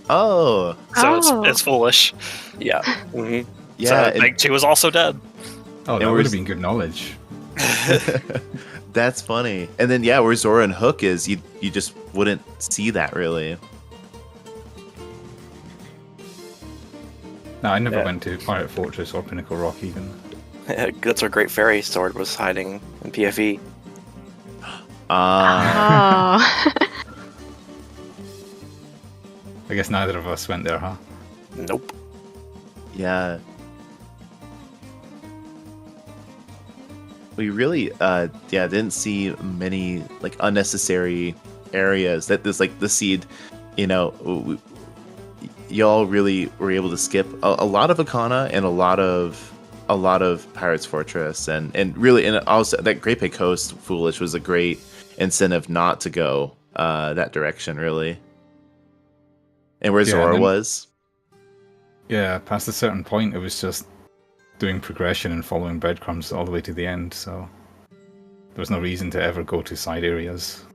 Oh. So it's foolish. Yeah. Mm-hmm. Yeah. So bank 2 is also dead. Oh, that would have been good knowledge. That's funny. And then, yeah, where Zora and Hook is, you just wouldn't see that, really. No, I never went to Pirate Fortress or Pinnacle Rock even. That's where Great Fairy sword was hiding in PFE. Oh. I guess neither of us went there, huh? Nope. Yeah. We really, didn't see many, like, unnecessary areas that this, like, the seed, y'all really were able to skip a lot of Akana and a lot of Pirates Fortress and really, and also that Great Bay Coast Foolish was a great incentive not to go that direction, really. And where Zora was. Yeah, past a certain point, it was just doing progression and following breadcrumbs all the way to the end, so there was no reason to ever go to side areas.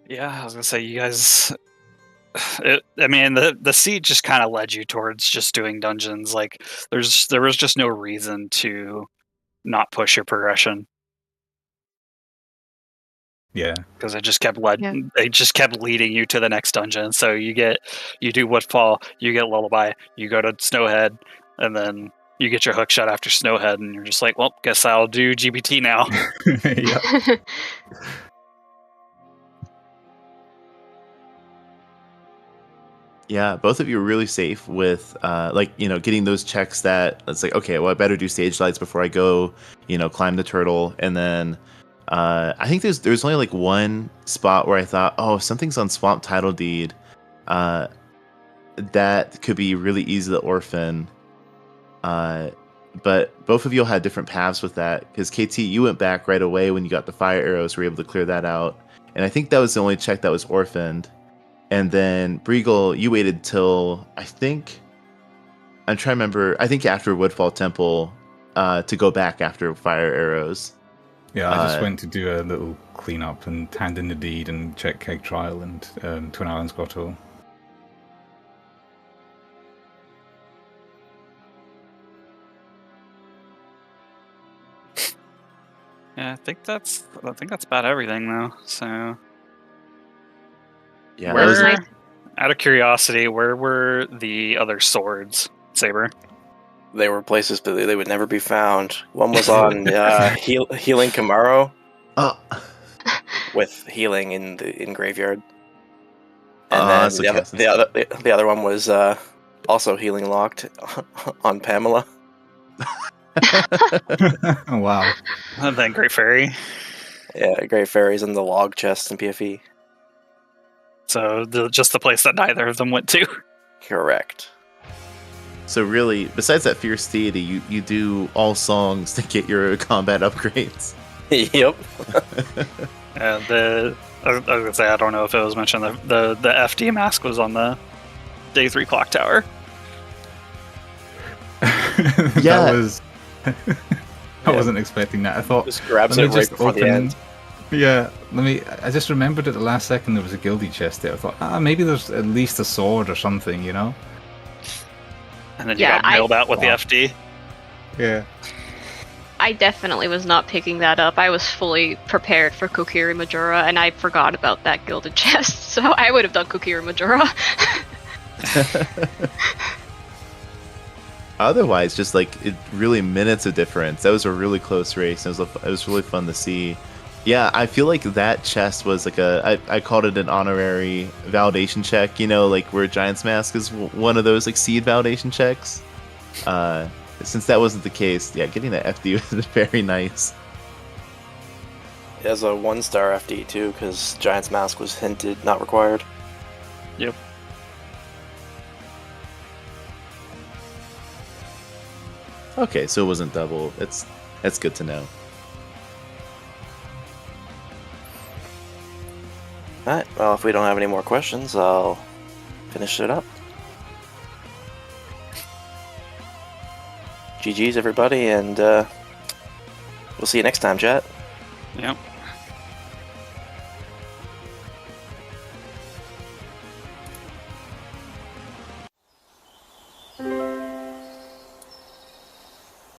Yeah, I was gonna say, you guys. The seed just kind of led you towards just doing dungeons. Like, there was just no reason to not push your progression. Yeah, because it just kept leading you to the next dungeon. So you do Woodfall, you get Lullaby, you go to Snowhead, and then you get your hook shot after Snowhead, and you're just like, well, guess I'll do GBT now. Yeah. Yeah, both of you were really safe with, getting those checks that it's like, okay, well, I better do stage lights before I go, climb the turtle. And then I think there's only like one spot where I thought, oh, something's on Swamp Title Deed that could be really easy to orphan. But both of you had different paths with that, because KT, you went back right away when you got the fire arrows, were able to clear that out. And I think that was the only check that was orphaned. And then Breagle, you waited till I'm trying to remember. I think after Woodfall Temple to go back after fire arrows. Yeah, I just went to do a little cleanup and hand in the deed and check Keg Trial and Twin Islands Grotto. Yeah, I think that's about everything though. So. Yeah, out of curiosity, where were the other swords, Saber? They were places, but they would never be found. One was on Healing Camaro, with healing in Graveyard, and then the other one was also healing locked on Pamela. Oh, wow! And then Great Fairy. Yeah, Great Fairy's in the log chest in PFE. So just the place that neither of them went to. Correct. So really, besides that fierce deity, you do all songs to get your combat upgrades. Yep. I was gonna say, I don't know if it was mentioned, the FD mask was on the Day 3 clock tower. Yeah. That was... I wasn't expecting that. I thought... Just grabs it right before the end. Yeah, I just remembered at the last second there was a guilty chest there. I thought, maybe there's at least a sword or something, And then you got mailed out with the FD. Yeah. I definitely was not picking that up. I was fully prepared for Kokiri Majora, and I forgot about that gilded chest, so I would have done Kokiri Majora. otherwise, just like it really minutes of difference. That was a really close race. It was really fun to see. Yeah, I feel like that chest was like I called it an honorary validation check. You know, like where Giant's Mask is one of those like seed validation checks. Since that wasn't the case, yeah, getting that FD was very nice. It has a 1-star FD too, because Giant's Mask was hinted, not required. Yep. Okay, so it wasn't double. That's good to know. Alright, well, if we don't have any more questions, I'll finish it up. GG's, everybody, and we'll see you next time, chat. Yep.